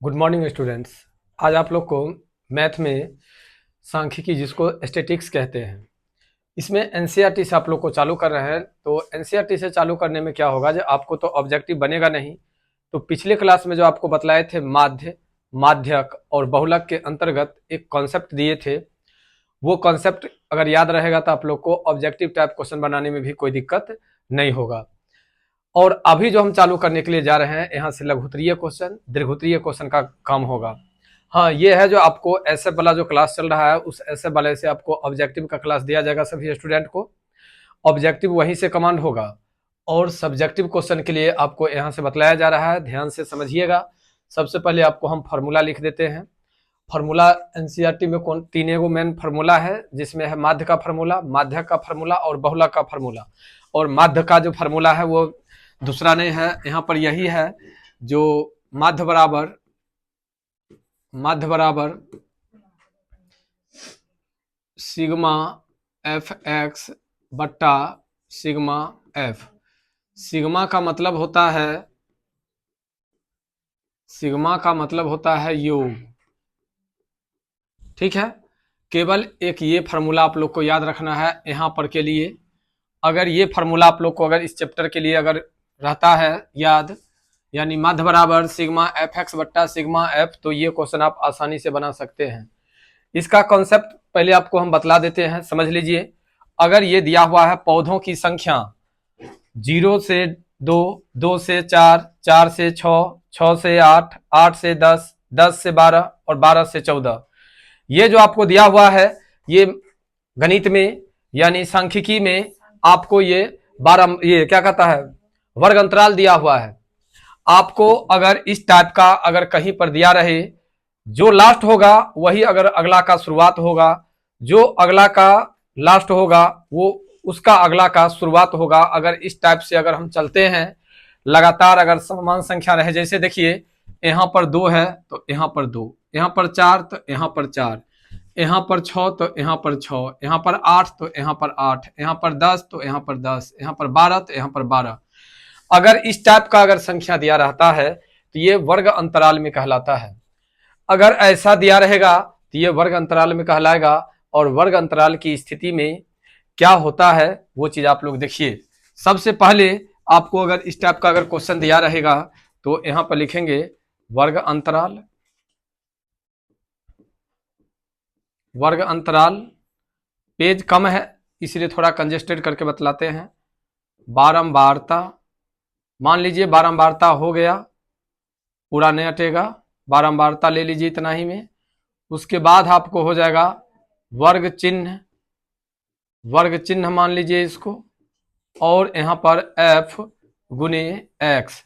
Good morning students. आज आप लोग को मैथ में सांख्यिकी जिसको स्टैटिक्स कहते हैं, इसमें एनसीईआरटी से आप लोग को चालू कर रहे हैं। तो एनसीईआरटी से चालू करने में क्या होगा, जो आपको तो ऑब्जेक्टिव बनेगा नहीं। तो पिछले क्लास में जो आपको बतलाए थे माध्य, माध्यक और बहुलक के अंतर्गत एक कॉन्सेप्ट दिए थे, वो कॉन्सेप्ट अगर याद रहेगा तो आप लोग को ऑब्जेक्टिव टाइप क्वेश्चन बनाने में भी कोई दिक्कत नहीं होगा। और अभी जो हम चालू करने के लिए जा रहे हैं, यहाँ से लघुत्तरीय क्वेश्चन, दीर्घोत्तरीय क्वेश्चन का काम होगा। हाँ, ये है जो आपको एसएफ वाला जो क्लास चल रहा है, उस एसएफ वाले से आपको ऑब्जेक्टिव का क्लास दिया जाएगा। सभी स्टूडेंट को ऑब्जेक्टिव वहीं से कमांड होगा और सब्जेक्टिव क्वेश्चन के लिए आपको यहाँ से बतलाया जा रहा है। ध्यान से समझिएगा। सबसे पहले आपको हम फार्मूला लिख देते हैं। फार्मूला एनसीईआरटी में कौन तीन एगो मेन फार्मूला है, जिसमें है माध्य का फार्मूला, माध्यक का फार्मूला और बहुलक का फार्मूला। और माध्य का जो फार्मूला है वो दूसरा नहीं है, यहाँ पर यही है जो माध्य बराबर सिग्मा एफ एक्स बट्टा सिग्मा एफ। सिग्मा का मतलब होता है योग। ठीक है, केवल एक ये फार्मूला आप लोग को याद रखना है यहाँ पर के लिए। अगर ये फार्मूला आप लोग को अगर इस चैप्टर के लिए अगर रहता है याद, यानी माध्य बराबर सिग्मा एफ एक्स बट्टा सिग्मा एफ, तो ये क्वेश्चन आप आसानी से बना सकते हैं। इसका कॉन्सेप्ट पहले आपको हम बतला देते हैं, समझ लीजिए। अगर ये दिया हुआ है पौधों की संख्या 0 से 2, 2 से 4, 4 से 6, 6 से 8, 8 से 10, 10 से 12 और 12 से 14, ये जो आपको दिया हुआ है, ये गणित में यानी सांख्यिकी में आपको ये 12 ये क्या कहता है वर्ग अंतराल दिया हुआ है। आपको अगर इस टाइप का अगर कहीं पर दिया रहे, जो लास्ट होगा वही अगर अगला का शुरुआत होगा, जो अगला का लास्ट होगा वो उसका अगला का शुरुआत होगा। अगर इस टाइप से अगर हम चलते हैं लगातार, अगर समान संख्या रहे, जैसे देखिए यहाँ पर 2 है तो यहाँ पर 2, यहाँ पर 4 तो यहाँ पर 4, यहाँ पर 6 तो यहाँ पर 6, यहाँ पर 8 तो यहाँ पर 8, यहाँ पर 10 तो यहाँ पर 10, यहाँ पर 12 तो यहाँ पर 12। अगर इस टाइप का अगर संख्या दिया रहता है तो ये वर्ग अंतराल में कहलाता है। अगर ऐसा दिया रहेगा तो ये वर्ग अंतराल में कहलाएगा। और वर्ग अंतराल की स्थिति में क्या होता है वो चीज आप लोग देखिए। सबसे पहले आपको अगर इस टाइप का अगर क्वेश्चन दिया रहेगा तो यहां पर लिखेंगे वर्ग अंतराल। वर्ग अंतराल पेज कम है इसलिए थोड़ा कंजेस्टेड करके बतलाते हैं। बारंबारता, मान लीजिए बारंबारता हो गया, पूरा नहीं हटेगा, बारंबारता ले लीजिए इतना ही में। उसके बाद आपको हो जाएगा वर्ग चिन्ह, वर्ग चिन्ह मान लीजिए इसको, और यहां पर f गुने x।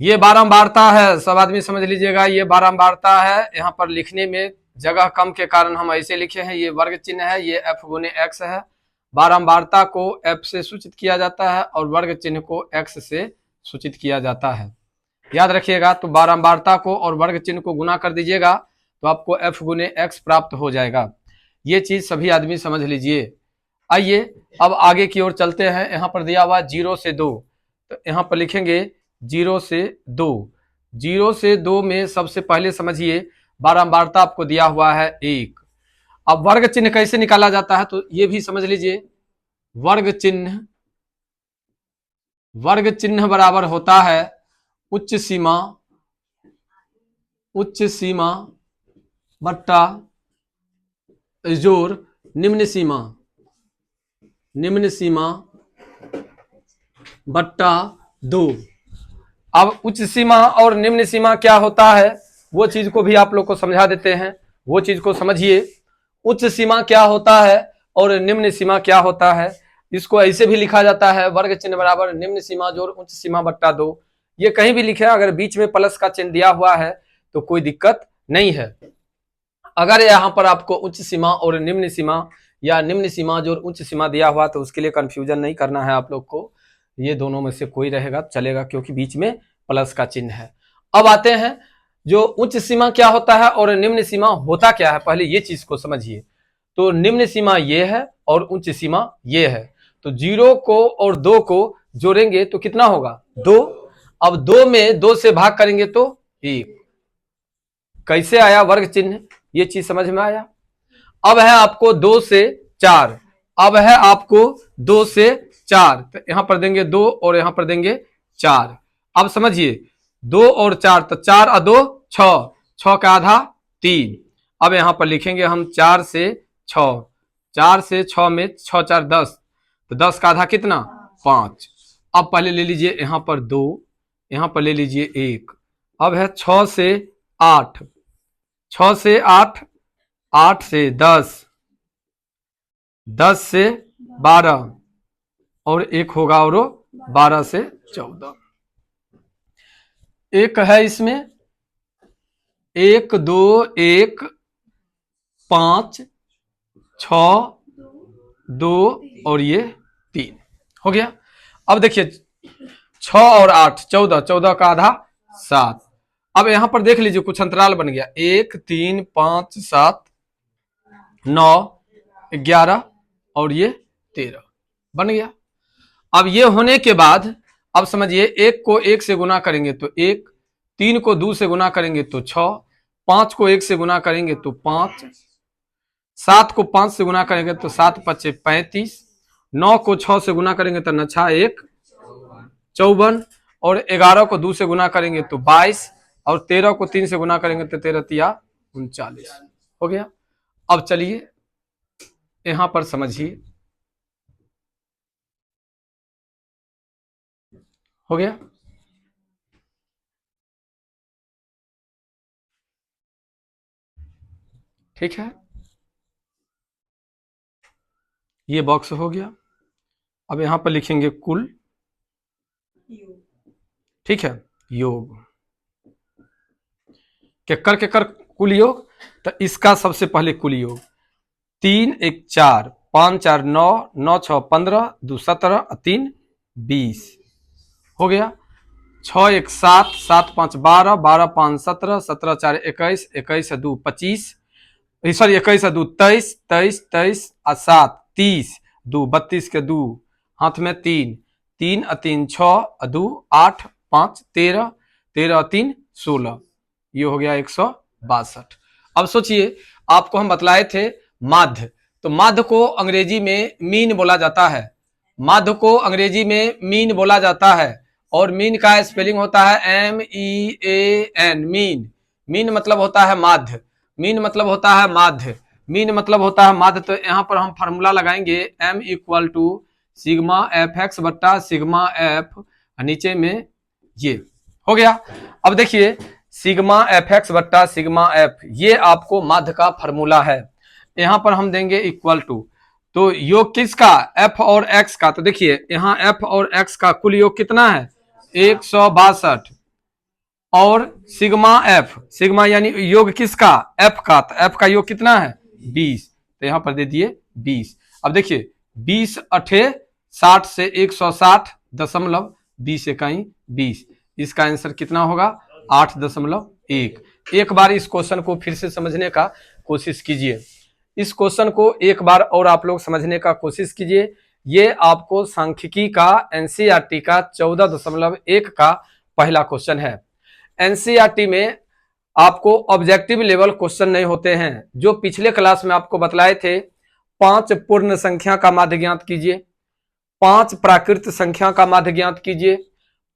ये बारंबारता है, सब आदमी समझ लीजिएगा, ये बारंबारता है। यहां पर लिखने में जगह कम के कारण हम ऐसे लिखे हैं, ये वर्ग चिन्ह है, ये f गुने x है। बारंबारता को f से सूचित किया जाता है और वर्ग चिन्ह को x से सूचित किया जाता है, याद रखिएगा। तो बारंबारता को और वर्ग चिन्ह को गुना कर दीजिएगा तो आपको f गुने x प्राप्त हो जाएगा। ये चीज सभी आदमी समझ लीजिए। आइए अब आगे की ओर चलते हैं। यहाँ पर दिया हुआ 0 से 2, तो यहाँ पर लिखेंगे 0 से 2। 0 से 2 में सबसे पहले समझिए बारंबारता आपको दिया हुआ है 1। अब वर्ग चिन्ह कैसे निकाला जाता है तो ये भी समझ लीजिए। वर्ग चिन्ह बराबर होता है उच्च सीमा बट्टा जोड़ निम्न सीमा बट्टा 2। अब उच्च सीमा और निम्न सीमा क्या होता है वो चीज को भी आप लोग को समझा देते हैं, वो चीज को समझिए। उच्च सीमा क्या होता है और निम्न सीमा क्या होता है, इसको ऐसे भी लिखा जाता है वर्ग चिन्ह बराबर निम्न सीमा जोड़ उच्च सीमा बट्टा 2। ये कहीं भी लिखे, अगर बीच में प्लस का चिन्ह दिया हुआ है तो कोई दिक्कत नहीं है। अगर यहाँ पर आपको उच्च सीमा और निम्न सीमा या निम्न सीमा जोड़ उच्च सीमा दिया हुआ तो उसके लिए कंफ्यूजन नहीं करना है आप लोग को, ये दोनों में से कोई रहेगा चलेगा, क्योंकि बीच में प्लस का चिन्ह है। अब आते हैं जो उच्च सीमा क्या होता है और निम्न सीमा होता क्या है, पहले ये चीज को समझिए। तो निम्न सीमा ये है और उच्च सीमा ये है। तो 0 को और 2 को जोड़ेंगे तो कितना होगा 2। अब 2 में 2 से भाग करेंगे तो 1, कैसे आया वर्ग चिन्ह, ये चीज समझ में आया। अब है आपको 2 से 4, अब है आपको 2 से 4, तो यहां पर देंगे 2 और यहां पर देंगे 4। अब समझिए 2 और 4, तो 4 और 2 6, 6 का आधा 3। अब यहां पर लिखेंगे हम 4 से 6, 4 से 6 में 6 4 10, तो 10 का आधा कितना 5। अब पहले ले लीजिए यहां पर 2, यहां पर ले लीजिए 1। अब है 6 से 8, 6 से 8, 8 से 10, 10 से 12 और एक होगा और 12 से 14। एक है इसमें 1 2 1 5 6 2 और ये 3 हो गया। अब देखिए 6 और 8 14, 14 का आधा 7। अब यहां पर देख लीजिए कुछ अंतराल बन गया, 1 3 5 7 9 11 और ये 13 बन गया। अब ये होने के बाद अब समझिए 1 को 1 से गुना करेंगे तो 1, 3 को 2 से गुना करेंगे तो 6, 5 को 1 से गुना करेंगे तो 5, 7 को 5 से गुना करेंगे तो 7 पच्चे 35, 9 को 6 से गुना करेंगे तो 9 6 1 54, और 11 को 2 से गुना करेंगे तो 22, और 13 को 3 से गुना करेंगे तो 13 तिया 39 हो गया। अब चलिए यहां पर समझिए, हो गया। ठीक है, ये बॉक्स हो गया। अब यहां पर लिखेंगे कुल, ठीक है, योग केकर कुल योग, तो इसका सबसे पहले कुल योग 3 1 4 5 4 9 9 6 15 2 17 3 20 हो गया। 6 1 7 7 5 12 12 5 17 17 4 21 21 2 25, सॉरी 21 2 23 23 23 और 7 30 2 32 के 2 हाथ में 3 3 3 6 2 8 5 13 13 3 16, ये हो गया 162। अब सोचिए आपको हम बतलाए थे माध्य, तो माध्य को अंग्रेजी में मीन बोला जाता है, माध्य को अंग्रेजी में मीन बोला जाता है, और मीन का स्पेलिंग होता है MEAN, मीन। मीन मतलब होता है माध्य, मीन मतलब होता है माध्य, मीन मतलब होता है माध्य। तो यहां पर हम फार्मूला लगाएंगे M = सिग्मा FX बट्टा सिग्मा F, नीचे में ये हो गया। अब देखिए सिग्मा FX बट्टा सिग्मा F, ये आपको माध्य का फार्मूला है। यहां पर हम देंगे इक्वल टू, तो योग किसका, F और X का, तो देखिए यहां F और X का कुल योग कितना है 162, और सिग्मा F, सिग्मा यानी योग किसका F का, तो F का योग कितना है 20, तो यहां पर दे दिए 20। अब देखिए 20 8 60 से 160.20 इकाई 20, इसका आंसर कितना होगा 8.1। एक बार इस क्वेश्चन को फिर से समझने का कोशिश कीजिए, इस क्वेश्चन को एक बार और आप लोग समझने का कोशिश कीजिए। ये आपको सांख्यिकी का एनसीईआरटी का 14.1 का पहला क्वेश्चन है। एनसीईआरटी में आपको ऑब्जेक्टिव लेवल क्वेश्चन नहीं होते हैं, जो पिछले क्लास में आपको बतलाए थे 5 पूर्ण संख्या का माध्य ज्ञात कीजिए, 5 प्राकृत संख्या का माध्य ज्ञात कीजिए,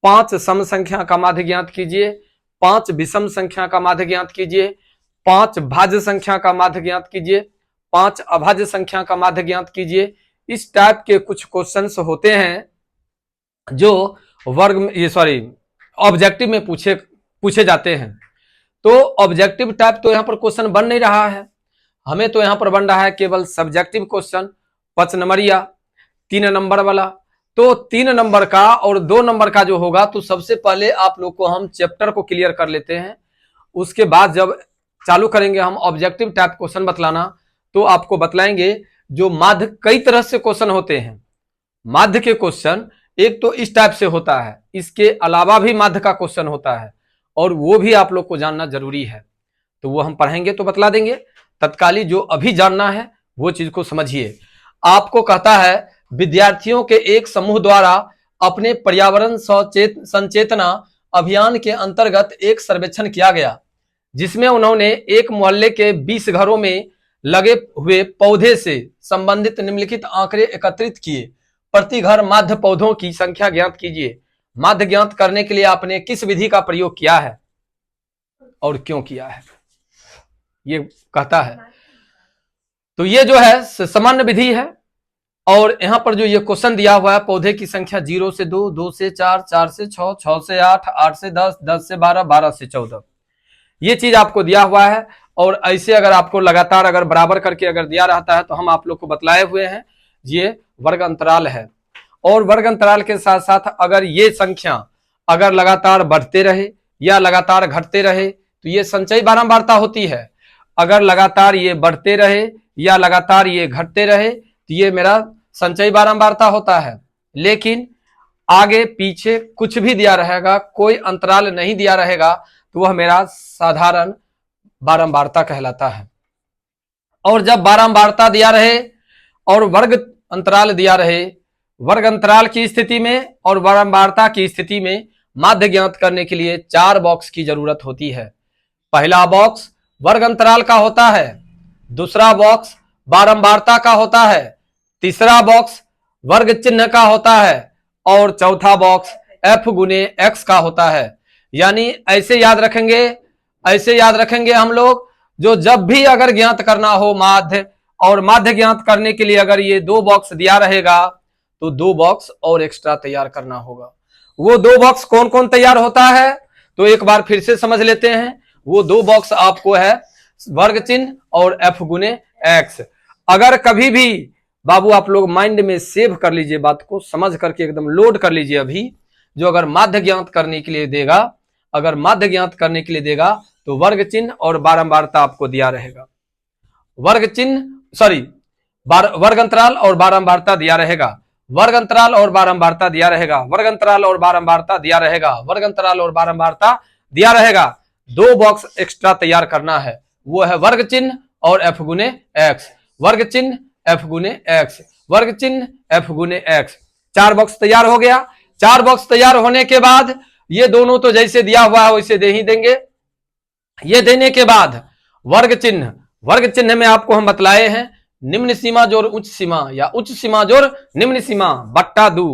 5 सम संख्या का माध्य ज्ञात कीजिए, 5 विषम संख्या का माध्य ज्ञात कीजिए, 5 भाज्य संख्या का माध्य ज्ञात कीजिए, 5 अभाज्य संख्या का माध्य ज्ञात कीजिए। इस टाइप के कुछ क्वेश्चंस होते हैं जो वर्ग में, ये सॉरी ऑब्जेक्टिव में पूछे जाते हैं। तो ऑब्जेक्टिव टाइप तो यहाँ पर क्वेश्चन बन नहीं रहा है, हमें तो यहाँ पर बन रहा है केवल सब्जेक्टिव क्वेश्चन 5 नंबरिया 3 नंबर वाला। तो 3 नंबर का और 2 नंबर का जो होगा, तो सबसे पहले आप लोग को हम चैप्टर को क्लियर कर लेते हैं, उसके बाद जब चालू करेंगे हम ऑब्जेक्टिव टाइप क्वेश्चन बतलाना, तो आपको बतलाएंगे जो माध्य कई तरह से क्वेश्चन होते हैं। माध्य के क्वेश्चन एक तो इस टाइप से होता है, इसके अलावा भी माध्य का क्वेश्चन होता है, और वो भी आप लोग को जानना जरूरी है, तो वो हम पढ़ेंगे तो बतला देंगे। तत्काली जो अभी जानना है वो चीज को समझिए। आपको कहता है विद्यार्थियों के एक समूह द्वारा अपने पर्यावरण संचेतना अभियान के अंतर्गत एक सर्वेक्षण किया गया, जिसमें उन्होंने एक मोहल्ले के 20 घरों में लगे हुए पौधे से संबंधित निम्नलिखित आंकड़े एकत्रित किए। प्रति घर माध्य पौधों की संख्या ज्ञात कीजिए। माध्य ज्ञात करने के लिए आपने किस विधि का प्रयोग किया है और क्यों किया है, ये कहता है। तो ये जो है सामान्य विधि है। और यहां पर जो ये क्वेश्चन दिया हुआ है, पौधे की संख्या 0 से 2, 2 से 4, 4 से 6, 6 से 8, 8 से 10, 10 से 12, 12 से 14, ये चीज आपको दिया हुआ है। और ऐसे अगर आपको लगातार अगर बराबर करके अगर दिया रहता है तो हम आप लोग को बतलाए हुए हैं ये वर्ग अंतराल है। और वर्ग अंतराल के साथ साथ अगर ये संख्या अगर लगातार बढ़ते रहे या लगातार घटते रहे तो ये संचयी बारंबारता होती है। अगर लगातार ये बढ़ते रहे या लगातार ये घटते रहे तो ये मेरा संचयी बारंबारता होता है। लेकिन आगे पीछे कुछ भी दिया रहेगा, कोई अंतराल नहीं दिया रहेगा, तो वह मेरा साधारण बारंबारता कहलाता है। और जब बारंबारता दिया रहे और वर्ग अंतराल दिया रहे, वर्ग अंतराल की स्थिति में और बारंबारता की स्थिति में माध्य ज्ञात करने के लिए 4 बॉक्स की जरूरत होती है। पहला बॉक्स वर्ग अंतराल का होता है, दूसरा बॉक्स बारंबारता का होता है, तीसरा बॉक्स वर्ग चिन्ह का होता है और चौथा बॉक्स f गुने x का होता है। यानी ऐसे याद रखेंगे हम लोग, जो जब भी अगर ज्ञात करना हो माध्य, और माध्य ज्ञात करने के लिए अगर ये 2 बॉक्स दिया रहेगा तो 2 बॉक्स और एक्स्ट्रा तैयार करना होगा। वो 2 बॉक्स कौन कौन तैयार होता है तो एक बार फिर से समझ लेते हैं। वो 2 बॉक्स आपको है वर्ग चिन्ह और f गुने x। अगर कभी भी बाबू आप लोग माइंड में सेव कर लीजिए, बात को समझ करके एकदम लोड कर लीजिए। अभी जो अगर माध्य ज्ञात करने के लिए देगा, अगर माध्य ज्ञात करने के लिए देगा तो वर्ग चिन्ह और बारंबारता आपको दिया रहेगा। वर्ग अंतराल और बारंबारता दिया रहेगा, वर्ग अंतराल और बारंबारता दिया रहेगा, वर्ग अंतराल और बारंबारता दिया रहेगा, वर्ग अंतराल और बारंबारता दिया रहेगा। 2 बॉक्स एक्स्ट्रा तैयार करना है, वो है वर्ग चिन्ह और f गुने x, वर्ग चिन्ह f गुने x, वर्ग चिन्ह f गुने x। 4 बॉक्स तैयार हो गया। 4 बॉक्स तैयार होने के बाद ये दोनों तो जैसे दिया हुआ है वैसे दे ही देंगे। ये देने के बाद वर्ग चिन्ह में आपको हम बतलाए हैं निम्न सीमा जोड़ उच्च सीमा या उच्च सीमा जोड़ निम्न सीमा बट्टा 2।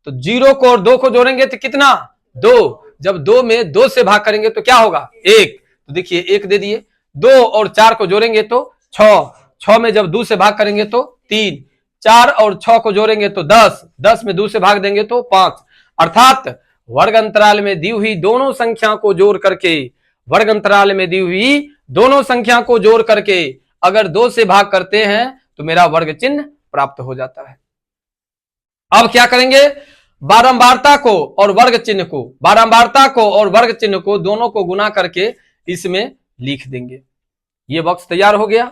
तो 0 को और 2 को जोड़ेंगे तो कितना 2, जब 2 में 2 से भाग करेंगे तो क्या होगा 1। तो देखिए 1 दे दिए। 2 और 4 को जोड़ेंगे तो 6, 6 में जब 2 से भाग करेंगे तो 3, 4 और 6 को जोड़ेंगे तो 10, 10 में 2 से भाग देंगे तो 5। अर्थात वर्ग अंतराल में दी हुई दोनों संख्या को जोड़ करके, वर्ग अंतराल में दी हुई दोनों संख्या को जोड़ करके अगर 2 से भाग करते हैं तो मेरा वर्ग चिन्ह प्राप्त हो जाता है। अब क्या करेंगे, बारंबारता को और वर्ग चिन्ह को, बारंबारता को और वर्ग चिन्ह को दोनों को गुना करके इसमें लिख देंगे। ये बॉक्स तैयार हो गया।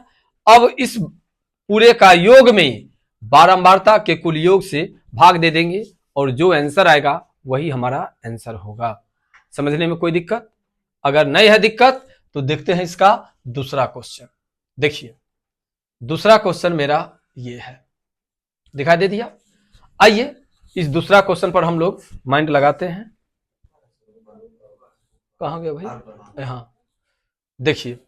अब इस पूरे का योग में बारंबारता के कुल योग से भाग दे देंगे और जो आंसर आएगा वही हमारा आंसर होगा। समझने में कोई दिक्कत? अगर नहीं है दिक्कत तो देखते हैं इसका दूसरा क्वेश्चन। देखिए दूसरा क्वेश्चन मेरा ये है, दिखाई दे दिया। आइए इस दूसरा क्वेश्चन पर हम लोग माइंड लगाते हैं। कहां गया भाई? हाँ देखिए,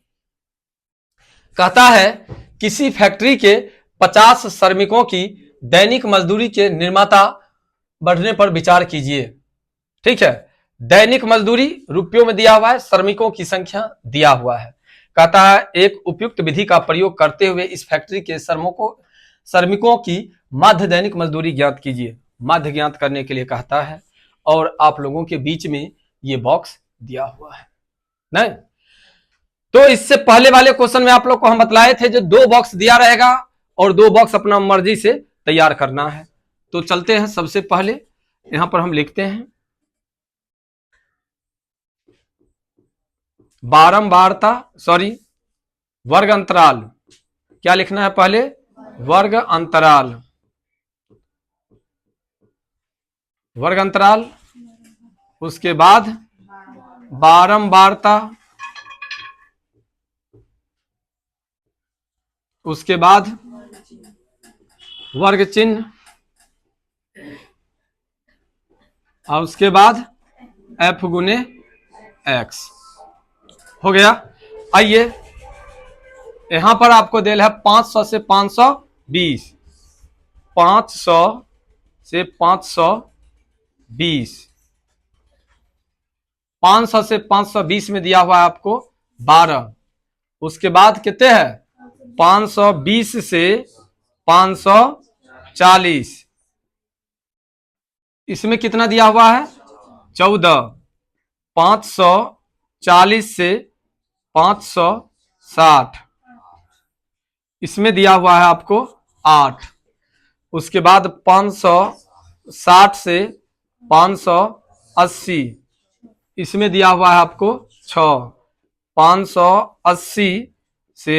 कहता है किसी फैक्ट्री के 50 श्रमिकों की दैनिक मजदूरी के निर्माता बढ़ने पर विचार कीजिए। ठीक है, दैनिक मजदूरी रुपयों में दिया हुआ है, श्रमिकों की संख्या दिया हुआ है। कहता है एक उपयुक्त विधि का प्रयोग करते हुए इस फैक्ट्री के श्रमिकों की माध्य दैनिक मजदूरी ज्ञात कीजिए। माध्य ज्ञात करने के लिए कहता है और आप लोगों के बीच में ये बॉक्स दिया हुआ है नहीं। तो इससे पहले वाले क्वेश्चन में आप लोग को हम बतलाए थे जो 2 बॉक्स दिया रहेगा और 2 बॉक्स अपना मर्जी से तैयार करना है। तो चलते हैं, सबसे पहले यहां पर हम लिखते हैं बारंबारता, वर्ग अंतराल। क्या लिखना है पहले? वर्ग अंतराल, वर्ग अंतराल, उसके बाद बारंबारता, उसके बाद वर्ग चिन्ह और उसके बाद f गुने x। हो गया। आइए यहां पर आपको दिल है 500 से 520, 500 से 520, 500 से 520 में दिया हुआ है आपको 12। उसके बाद कितने हैं 520 से 540, इसमें कितना दिया हुआ है 14। 540 से 560, इसमें दिया हुआ है आपको 8। उसके बाद 560 से 580, इसमें दिया हुआ है आपको 6। 580 से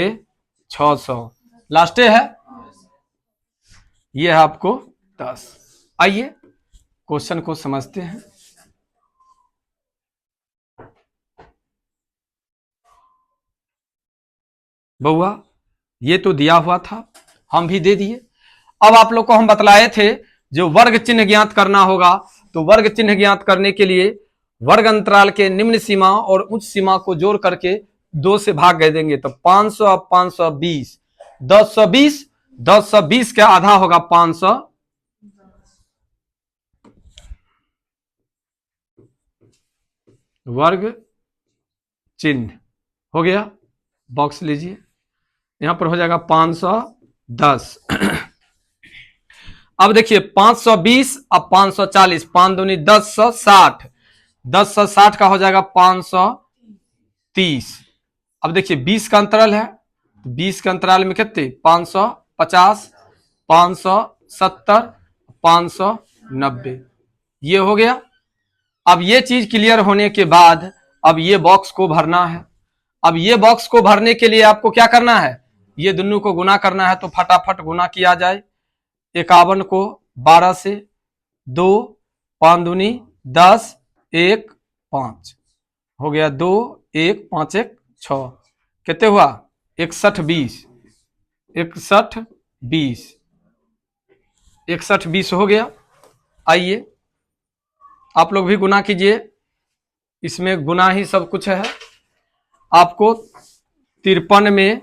600, लास्ट है ये है आपको 10। आइए क्वेश्चन को समझते हैं। बउआ ये तो दिया हुआ था, हम भी दे दिए। अब आप लोग को हम बतलाए थे जो वर्ग चिन्ह ज्ञात करना होगा, तो वर्ग चिन्ह ज्ञात करने के लिए वर्ग अंतराल के निम्न सीमा और उच्च सीमा को जोड़ करके 2 से भाग दे देंगे। तो 500 अब 520, 1020, 1020 का आधा होगा 500, वर्ग चिन्ह हो गया। बॉक्स लीजिए, यहां पर हो जाएगा 510। अब देखिए 520 अब 540, 5 दूनी 1060, 1060 का हो जाएगा 530। अब देखिए 20 का अंतराल है, 20 के अंतराल में कितने 550, 570, 590, ये हो गया। अब ये चीज क्लियर होने के बाद अब ये बॉक्स को भरना है। अब ये बॉक्स को भरने के लिए आपको क्या करना है, ये दोनों को गुना करना है। तो फटाफट गुना किया जाए। 51 को 12 से, 2 5 दूनी 10, 1 5 हो गया, 2 1 5 1 6, कितने हुआ 61 20, 61 20, 61 20 हो गया। आइए आप लोग भी गुना कीजिए, इसमें गुना ही सब कुछ है। आपको 53 में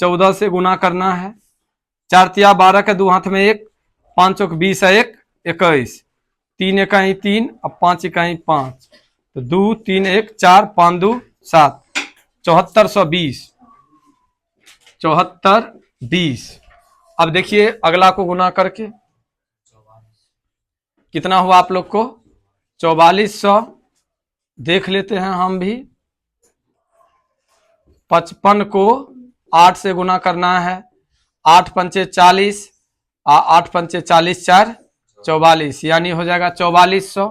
14 से गुना करना है। 4 तिया 12 के 2 हाथ में 1, 5 चौक 20 है 1 21, 3 इकाई 3 अब 5 इकाई 5, तो 2 3 1 4 5 2 7, 7420, 7420। अब देखिए अगला को गुना करके कितना हुआ आप लोग को 4400। देख लेते हैं हम भी। 55 को 8 से गुना करना है। 8 पंचे 40, 8 पंचे 40 4 44, यानी हो जाएगा 4400।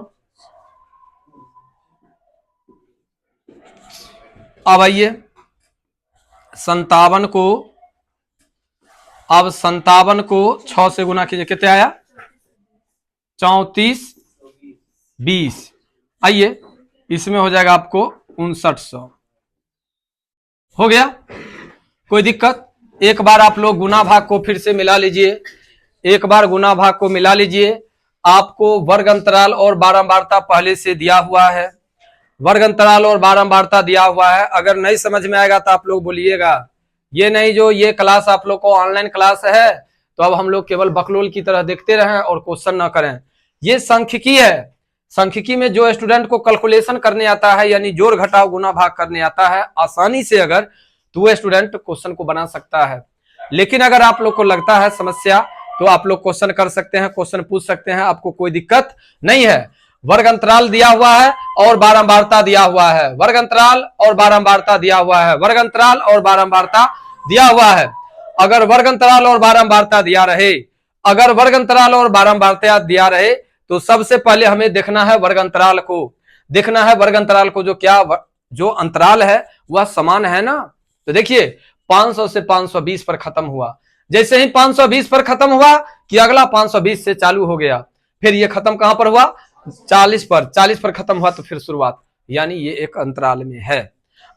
अब आइए 57 को, अब 57 को 6 से गुना कीजिए, कितने आया 34 20। आइए इसमें हो जाएगा आपको 5900। हो गया, कोई दिक्कत। एक बार आप लोग गुना भाग को फिर से मिला लीजिए, एक बार गुना भाग को मिला लीजिए। आपको वर्ग अंतराल और बारंबारता पहले से दिया हुआ है, वर्ग अंतराल और बारंबारता दिया हुआ है। अगर नहीं समझ में आएगा तो आप लोग बोलिएगा, ये नहीं जो ये क्लास आप लोग को ऑनलाइन क्लास है तो अब हम लोग केवल बकलोल की तरह देखते रहें और क्वेश्चन ना करें। ये सांख्यिकी है, सांख्यिकी में जो स्टूडेंट को कैलकुलेशन करने आता है, यानी जोड़ घटाव गुना भाग करने आता है आसानी से, अगर तो वो स्टूडेंट क्वेश्चन को बना सकता है। लेकिन अगर आप लोग को लगता है समस्या तो आप लोग क्वेश्चन कर सकते हैं, क्वेश्चन पूछ सकते हैं, आपको कोई दिक्कत नहीं है। वर्ग अंतराल दिया हुआ है और बारंबारता दिया हुआ है, वर्ग अंतराल और बारंबारता दिया हुआ है, वर्ग अंतराल और बारंबारता दिया हुआ है। अगर वर्ग अंतराल और बारंबारता दिया रहे, अगर वर्ग अंतराल और बारंबारता दिया रहे तो सबसे पहले हमें देखना है वर्ग अंतराल को, देखना है वर्ग अंतराल को, जो क्या जो अंतराल है वह समान है ना। तो देखिए 500 से 520 पर खत्म हुआ, जैसे ही 520 पर खत्म हुआ कि अगला 520 से चालू हो गया, फिर ये खत्म कहां पर हुआ 40 पर, 40 पर खत्म हुआ तो फिर शुरुआत, यानी ये एक अंतराल में है।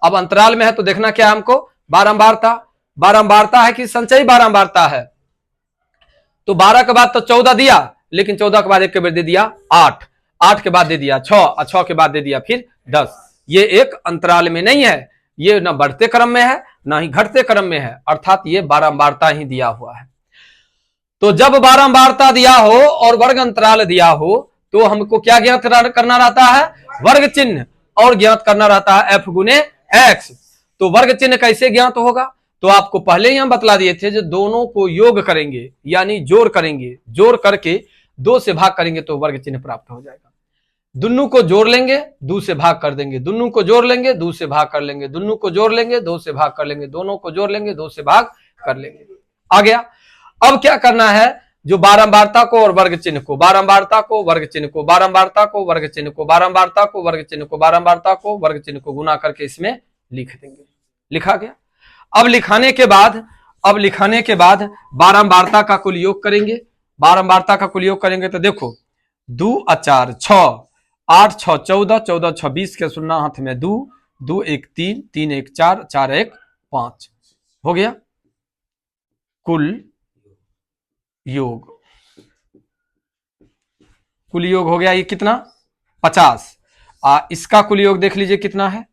अब अंतराल में है तो देखना क्या है हमको, बारंबारता, बारंबारता है कि संचयी बारंबारता है। तो 12 के बाद तो 14 दिया, लेकिन 14 के बाद एक के बाद दे दिया 8, 8 के बाद दे दिया 6 और 6 के बाद दे दिया फिर 10। ये एक अंतराल में नहीं है, ये ना बढ़ते क्रम में है ना ही घटते क्रम में है, अर्थात ये बारंबारता ही दिया हुआ है। तो जब बारंबारता दिया हो और वर्ग अंतराल दिया हो तो हमको क्या ज्ञात करना रहता है, वर्ग चिन्ह, और ज्ञात करना रहता है f गुने x। तो वर्ग चिन्ह कैसे ज्ञात होगा, तो आपको पहले ही हम बतला दिए थे, जो दोनों को योग करेंगे यानी जोड़ करेंगे, जोड़ करके 2 से भाग करेंगे तो वर्ग चिन्ह प्राप्त हो जाएगा। दुन्नू को जोड़ लेंगे 2 से भाग कर देंगे, दुन्नू को जोड़ लेंगे 2 से भाग कर लेंगे, दुन्नू को जोड़ लेंगे 2 से भाग कर लेंगे, दोनों को जोड़ लेंगे 2 से भाग कर लेंगे। आ गया। अब क्या करना है, जो बारंबारता को और वर्ग चिन्ह को, बारंबारता को वर्ग चिन्ह को, बारंबारता को वर्ग चिन्ह को, बारंबारता को वर्ग चिन्ह को, बारंबारता को वर्ग चिन्ह को गुना करके इसमें लिख देंगे। लिखा गया। अब लिखाने के बाद बारंबारता का कुल योग करेंगे। बारंबारता का कुल योग करेंगे तो देखो 2 और 4 6, 8 6 14, 14 6 20 के सुनना हाथ में 2, 2 1 3, 3 1 4, 4 1 5 हो गया कुल योग। कुल योग हो गया ये कितना 50। इसका कुल योग देख लीजिए कितना है,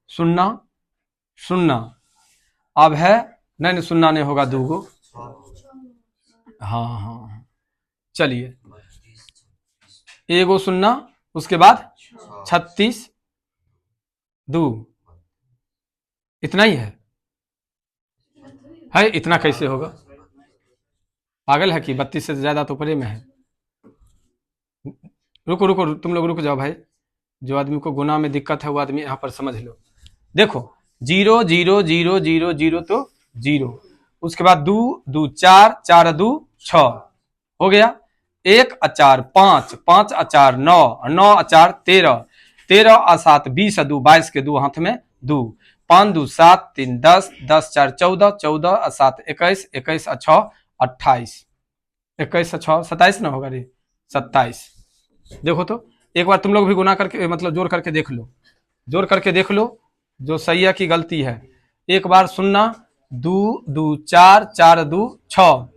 0 0। अब है नहीं 0 नहीं होगा, 2 गो। हाँ चलिए, 1 गो 0, उसके बाद 36 2, इतना ही है इतना कैसे होगा, पागल है कि 32 से ज्यादा तो परे में है। रुको रुको तुम लोग रुक जाओ भाई, जो आदमी को गुना में दिक्कत है वो आदमी यहाँ पर समझ लो। देखो 0 0 0 0 0 तो 0, उसके बाद 2 2 4 4 2 6 हो गया, 1 और 4 5, 5 और 4 9, 9 और 4 13, 13 और 7 20 और 2 22 के 2 हाथ में 2, 5 2 7 3 10, 10 4 14, 14 और 7 21, 21 और 6 28, 21 और 6 27 ना होगा रे, 27। देखो तो एक बार तुम लोग भी गुना करके मतलब जोड़ करके देख लो, जोड़ करके देख लो जो सही है कि गलती है। एक बार 0 2 2 4 4 2 6,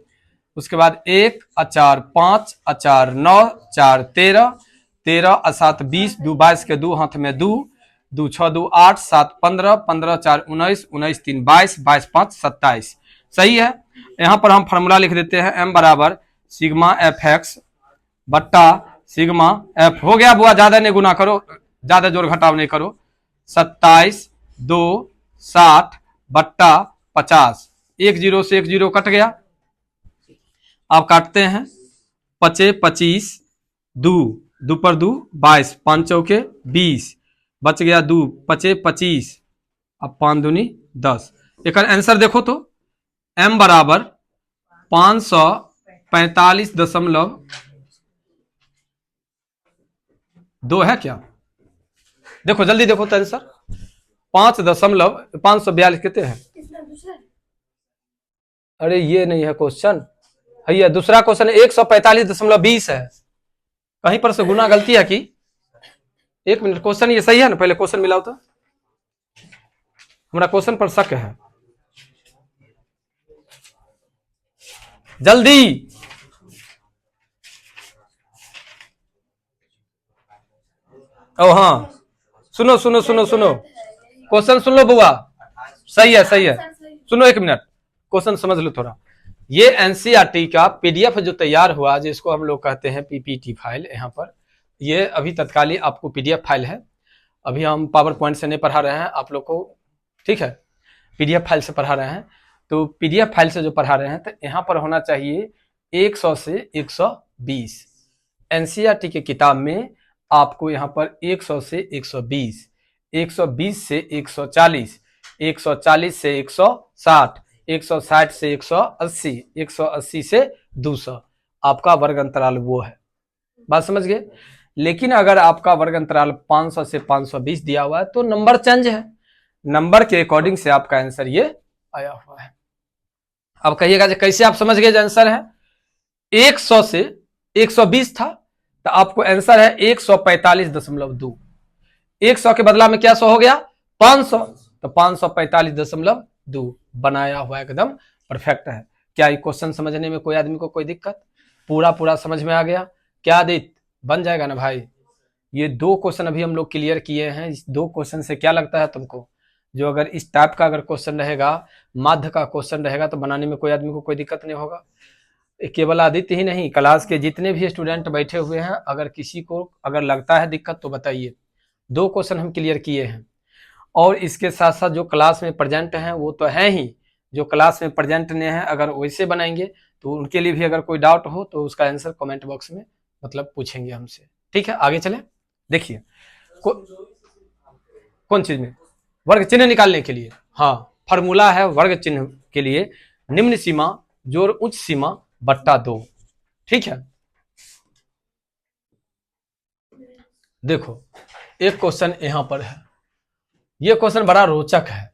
उसके बाद 1 और 4 5 और 4 9, 4 13, 13 और 7 20, 2 22 के 2 हाथ में 2, 2 6 2 8, 7 15, 15 4 19, 19 3 22, 22 5 27 सही है। यहाँ पर हम फॉर्मूला लिख देते हैं, m बराबर सिग्मा एफ एक्स बट्टा सिग्मा एफ। हो गया बुआ, ज्यादा नहीं गुना करो, ज्यादा जोड़ घटाव नहीं करो। 27 2 60 बट्टा 50, 1 0 से 1 0 कट गया। अब काटते हैं, 5 25, 2 2 पर 2 22, 5 चौके 20, बच गया 2 5 25, अब 5 दूनी 10। एक आंसर देखो तो m बराबर 545.2 है क्या, देखो जल्दी देखो तो आंसर 5.542 कितने हैं। अरे ये नहीं है क्वेश्चन, है दूसरा क्वेश्चन 145.20 है, कहीं पर से गुना गलती है कि। 1 मिनट, क्वेश्चन ये सही है ना, पहले क्वेश्चन मिलाओ तो, हमारा क्वेश्चन पर शक है, जल्दी। ओ हाँ सुनो सुनो सुनो सुनो, क्वेश्चन सुन लो बुआ, सही है सही है, सुनो 1 मिनट, क्वेश्चन समझ लो थोड़ा। ये एनसीईआरटी का पीडीएफ जो तैयार हुआ, जिसको हम लोग कहते हैं पीपीटी फाइल, यहाँ पर ये अभी तत्कालीन आपको पीडीएफ फाइल है, अभी हम पावर पॉइंट से नहीं पढ़ा रहे हैं आप लोग को, ठीक है, पीडीएफ फाइल से पढ़ा रहे हैं। तो पीडीएफ फाइल से जो पढ़ा रहे हैं तो यहाँ पर होना चाहिए 100 से 120, एनसीईआरटी की किताब में आपको यहाँ पर 100 से 120, 120 से 140, 140 से 160, 160 से 180, 180 से 200 आपका वर्ग अंतराल वो है, बात समझ गए। लेकिन अगर आपका वर्ग अंतराल 500 से 520 दिया हुआ है तो नंबर चेंज है, नंबर के अकॉर्डिंग से आपका आंसर ये आया हुआ है। अब कहिएगा कैसे आप समझ गए आंसर है, 100 से 120 था तो आपको आंसर है 145.2, 100 के बदला में क्या 100 हो गया 500, तो 545.2 बनाया हुआ एकदम परफेक्ट है। क्या ये क्वेश्चन समझने में कोई आदमी को कोई दिक्कत, पूरा समझ में आ गया क्या आदित्य, बन जाएगा ना भाई। ये 2 क्वेश्चन अभी हम लोग क्लियर किए हैं, इस 2 क्वेश्चन से क्या लगता है तुमको, जो अगर इस टाइप का अगर क्वेश्चन रहेगा, माध्य का क्वेश्चन रहेगा, तो बनाने में कोई आदमी को कोई दिक्कत नहीं होगा। केवल आदित्य ही नहीं, क्लास के जितने भी स्टूडेंट बैठे हुए हैं, अगर किसी को अगर लगता है दिक्कत तो बताइए। 2 क्वेश्चन हम क्लियर किए हैं, और इसके साथ साथ जो क्लास में प्रेजेंट हैं वो तो है ही, जो क्लास में प्रेजेंट नहीं है अगर वैसे बनाएंगे तो उनके लिए भी अगर कोई डाउट हो तो उसका आंसर कमेंट बॉक्स में मतलब पूछेंगे हमसे। ठीक है, आगे चले। देखिए कौन चीज में वर्ग चिन्ह निकालने के लिए, हाँ फॉर्मूला है वर्ग चिन्ह के लिए, निम्न सीमा जोड़ उच्च सीमा बट्टा 2। ठीक है, देखो एक क्वेश्चन यहां पर है, ये क्वेश्चन बड़ा रोचक है।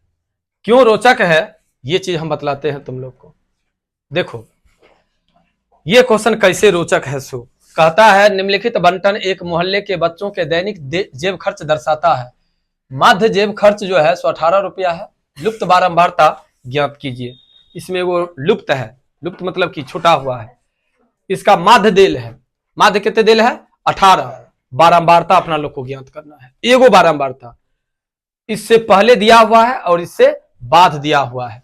क्यों रोचक है ये चीज हम बतलाते हैं तुम लोग को। देखो ये क्वेश्चन कैसे रोचक है, सो कहता है निम्नलिखित बंटन एक मोहल्ले के बच्चों के दैनिक जेब खर्च दर्शाता है। माध्य जेब खर्च जो है 18 रुपया है। लुप्त बारंबारता ज्ञात कीजिए। इसमें वो लुप्त है, लुप्त मतलब कि छुटा हुआ है। इसका माध्य देल है, माध्य कितने देल है 18। बारंबारता अपना लोग को ज्ञात करना है, एगो बारंबारता इससे पहले दिया हुआ है और इससे बाद दिया हुआ है।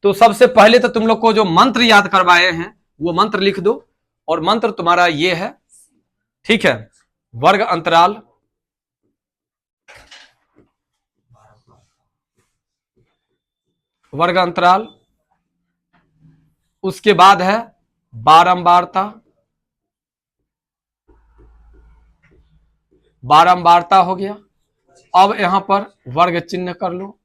तो सबसे पहले तो तुम लोग को जो मंत्र याद करवाए हैं वो मंत्र लिख दो, और मंत्र तुम्हारा ये है, ठीक है, वर्ग अंतराल वर्ग अंतराल, उसके बाद है बारंबारता, बारंबारता हो गया। अब यहां पर वर्ग चिन्ह कर लो,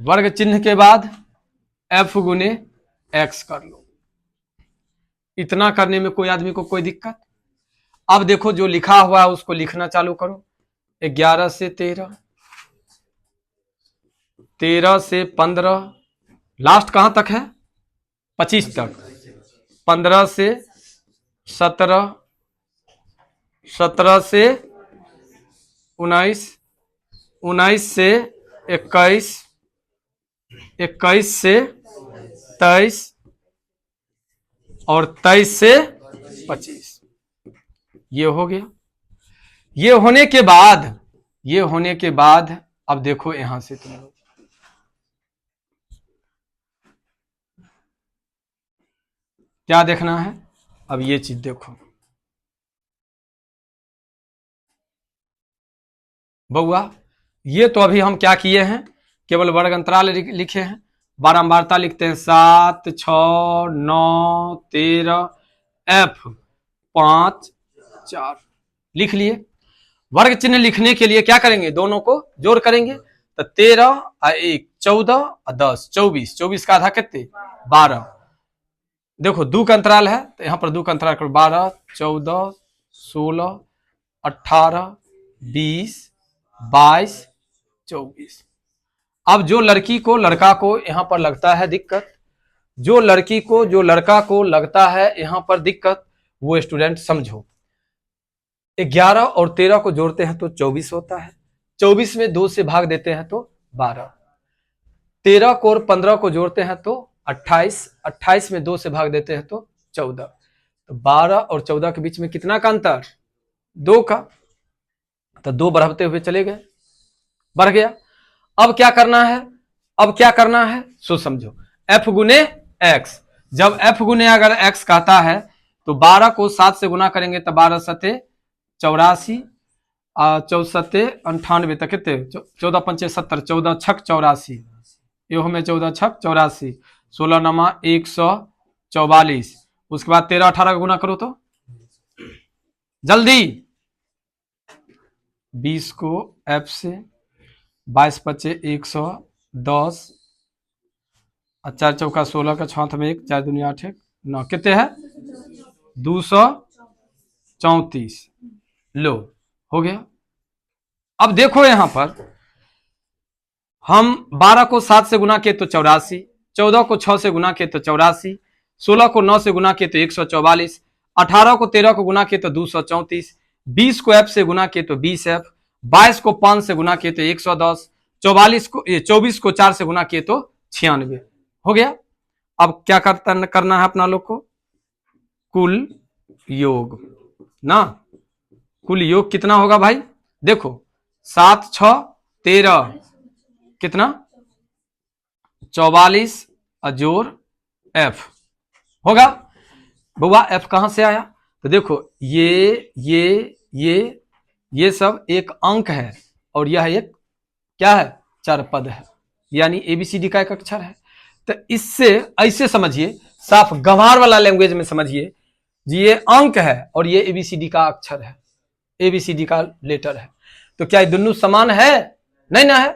वर्ग चिन्ह के बाद f गुने x कर लो। इतना करने में कोई आदमी को कोई दिक्कत? अब देखो जो लिखा हुआ है उसको लिखना चालू करो। 11 से 13, 13 से 15, लास्ट कहां तक है 25 तक, 15 से 17, 17 से 19, 19 से 21, 21 से 23 और 23 से 25। ये हो गया। ये होने के बाद, ये होने के बाद अब देखो यहां से तुम लोग क्या देखना है। अब ये चीज देखो बउआ, ये तो अभी हम क्या किए हैं, केवल वर्ग अंतराल लिखे हैं। बारंबारता लिखते हैं 7, 6, 9, 13, f 5, 4 लिख लिए। वर्ग चिन्ह लिखने के लिए क्या करेंगे, दोनों को जोड़ करेंगे। तो 13 और 1 14 और 10 24, 24 का आधा कितने 12। देखो दो का अंतराल है तो यहां पर दो का अंतराल करो, 12, 14, 16, 18, 20, 22, 24। अब जो लड़की को लड़का को यहां पर लगता है दिक्कत, जो लड़की को जो लड़का को लगता है यहां पर दिक्कत, वो स्टूडेंट समझो। 11 और 13 को जोड़ते हैं तो 24 होता है, 24 में 2 से भाग देते हैं तो 12। 13 को और 15 को जोड़ते हैं तो 28, 28 में 2 से भाग देते हैं तो 14। तो 12 और 14 के बीच में कितना का अंतर, 2 का। तो 2 बढ़ते हुए चले गए, बढ़ गया। अब क्या करना है, अब क्या करना है सो समझो, f गुने x। जब f गुने अगर x कहता है तो 12 को 7 से गुना करेंगे तो 12 सते 84, 64 98 तक कितने 14 पंचे 70, 14 छक 84, यो में 14 छक 84, 16 नमा 144। उसके बाद 13 18 का गुना करो तो जल्दी, 20 को f से, 22 पचे 110, 4 चौका 16 का 6 में 1, 4 दुनिया 8 9, कितने है 234। लो हो गया। अब देखो यहां पर हम 12 को 7 से गुना किए तो 84, 14 को 6 से गुना किए तो 84, 16 को 9 से गुना किए तो 144, 18 को 13 को गुना किए तो 234, 20 को f से गुना किए तो 20f, 22 को 5 से गुना किए तो 110, 24 को 4 से गुना किए तो 96। हो गया। अब क्या करना है अपना लोग को, कुल योग ना, कुल योग कितना होगा भाई देखो 7 6 13 कितना 44 जोड़ एफ होगा। बउआ एफ कहां से आया? तो देखो ये सब एक अंक है और यह एक क्या है? चार पद है, यानी एबीसीडी का एक अक्षर है। तो इससे ऐसे समझिए, साफ गंवार वाला लैंग्वेज में समझिए, ये अंक है और ये एबीसीडी का अक्षर है, एबीसीडी का लेटर है। तो क्या ये दोनों समान है? नहीं ना है।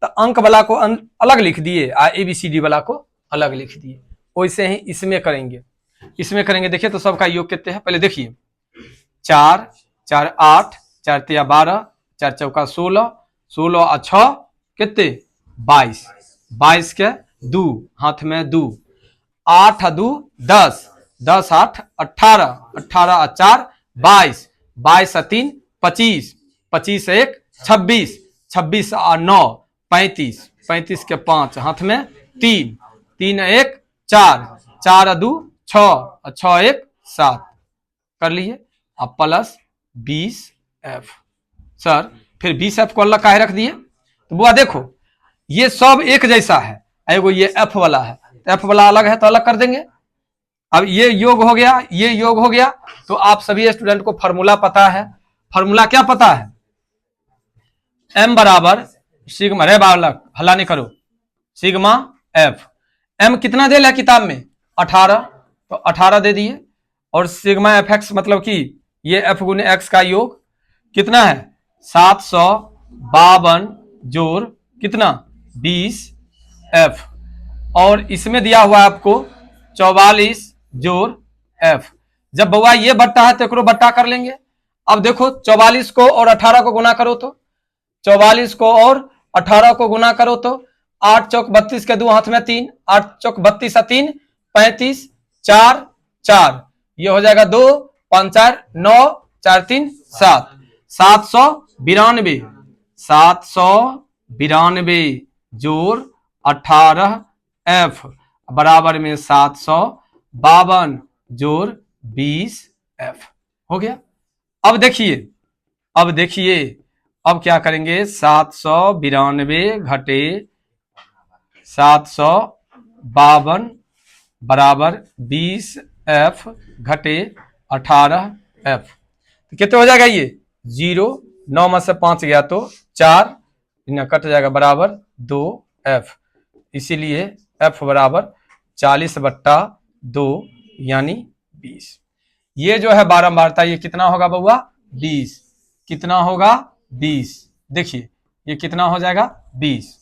तो अंक वाला को अलग लिख दिए और एबीसीडी वाला को अलग लिख दिए। वैसे ही इसमें करेंगे, देखिए तो सबका योग कितने हैं पहले देखिए। 4 4 8 4 3 12 4 चौका 16 16 और 6 कितने 22 22 के 2 हाथ में 2 8 2 10 10 8 18 18 और 4 22 22 और 3 25 25 1 26 26 और 9 35 35 के 5 हाथ में 3 3 1 4 4 2 6 और 6 1 7 कर लिए। अब प्लस 20 एफ। सर फिर 20 एफ को अलग काहे रख दिए? तो बुआ देखो ये सब एक जैसा है, एगो ये एफ वाला है, तो एफ वाला अलग है तो अलग कर देंगे। अब ये योग हो गया, ये योग हो गया। तो आप सभी स्टूडेंट को फॉर्मूला पता है। फॉर्मूला क्या पता है? एम बराबर सिग्मा, रे बालक हल्ला नहीं करो, सिग्मा एफ। एम कितना दे लिया किताब में? 18, तो 18 दे दिए। और सिग्मा एफ एक्स मतलब कि ये एफ गुने एक्स का योग कितना है? 752 जोड़ कितना 20 एफ। और इसमें दिया हुआ आपको 44 जोड़ एफ। जब बउआ ये बट्टा है तो एकरो बट्टा कर लेंगे। अब देखो 44 को और 18 को गुना करो तो 44 को और 18 को गुना करो तो 8 चौक 32 के 2 हाथ में 3 8 चौक 32 और 3 35 4 4 ये हो जाएगा 2 5 4 9 4 3 7 792 792 जोड़ 18 एफ बराबर में 752 जोड़ 20 एफ हो गया। अब देखिए अब क्या करेंगे? 792 घटे 752 बराबर 20 एफ घटे 18 एफ। तो कितने हो जाएगा? ये 0 9 में से 5 गया तो 4 कट जाएगा बराबर 2 एफ। इसीलिए एफ बराबर 40/2 यानी 20। ये जो है बारंबारता ये कितना होगा बउआ? 20। कितना होगा? 20। देखिए ये कितना हो जाएगा? 20।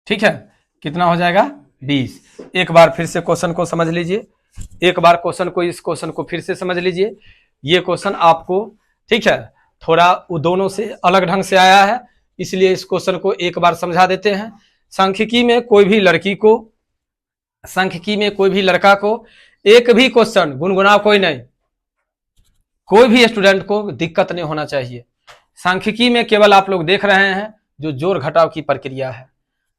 ठीक है, कितना हो जाएगा? 20। एक बार फिर से क्वेश्चन को समझ लीजिए, एक बार क्वेश्चन को इस क्वेश्चन को फिर से समझ लीजिए। ये क्वेश्चन आपको ठीक है थोड़ा वो दोनों से अलग ढंग से आया है, इसलिए इस क्वेश्चन को एक बार समझा देते हैं। सांख्यिकी में कोई भी लड़की को, सांख्यिकी में कोई भी लड़का को एक भी क्वेश्चन गुनगुना कोई नहीं, कोई भी स्टूडेंट को दिक्कत नहीं होना चाहिए। सांख्यिकी में केवल आप लोग देख रहे हैं जो जोड़ घटाव की प्रक्रिया है,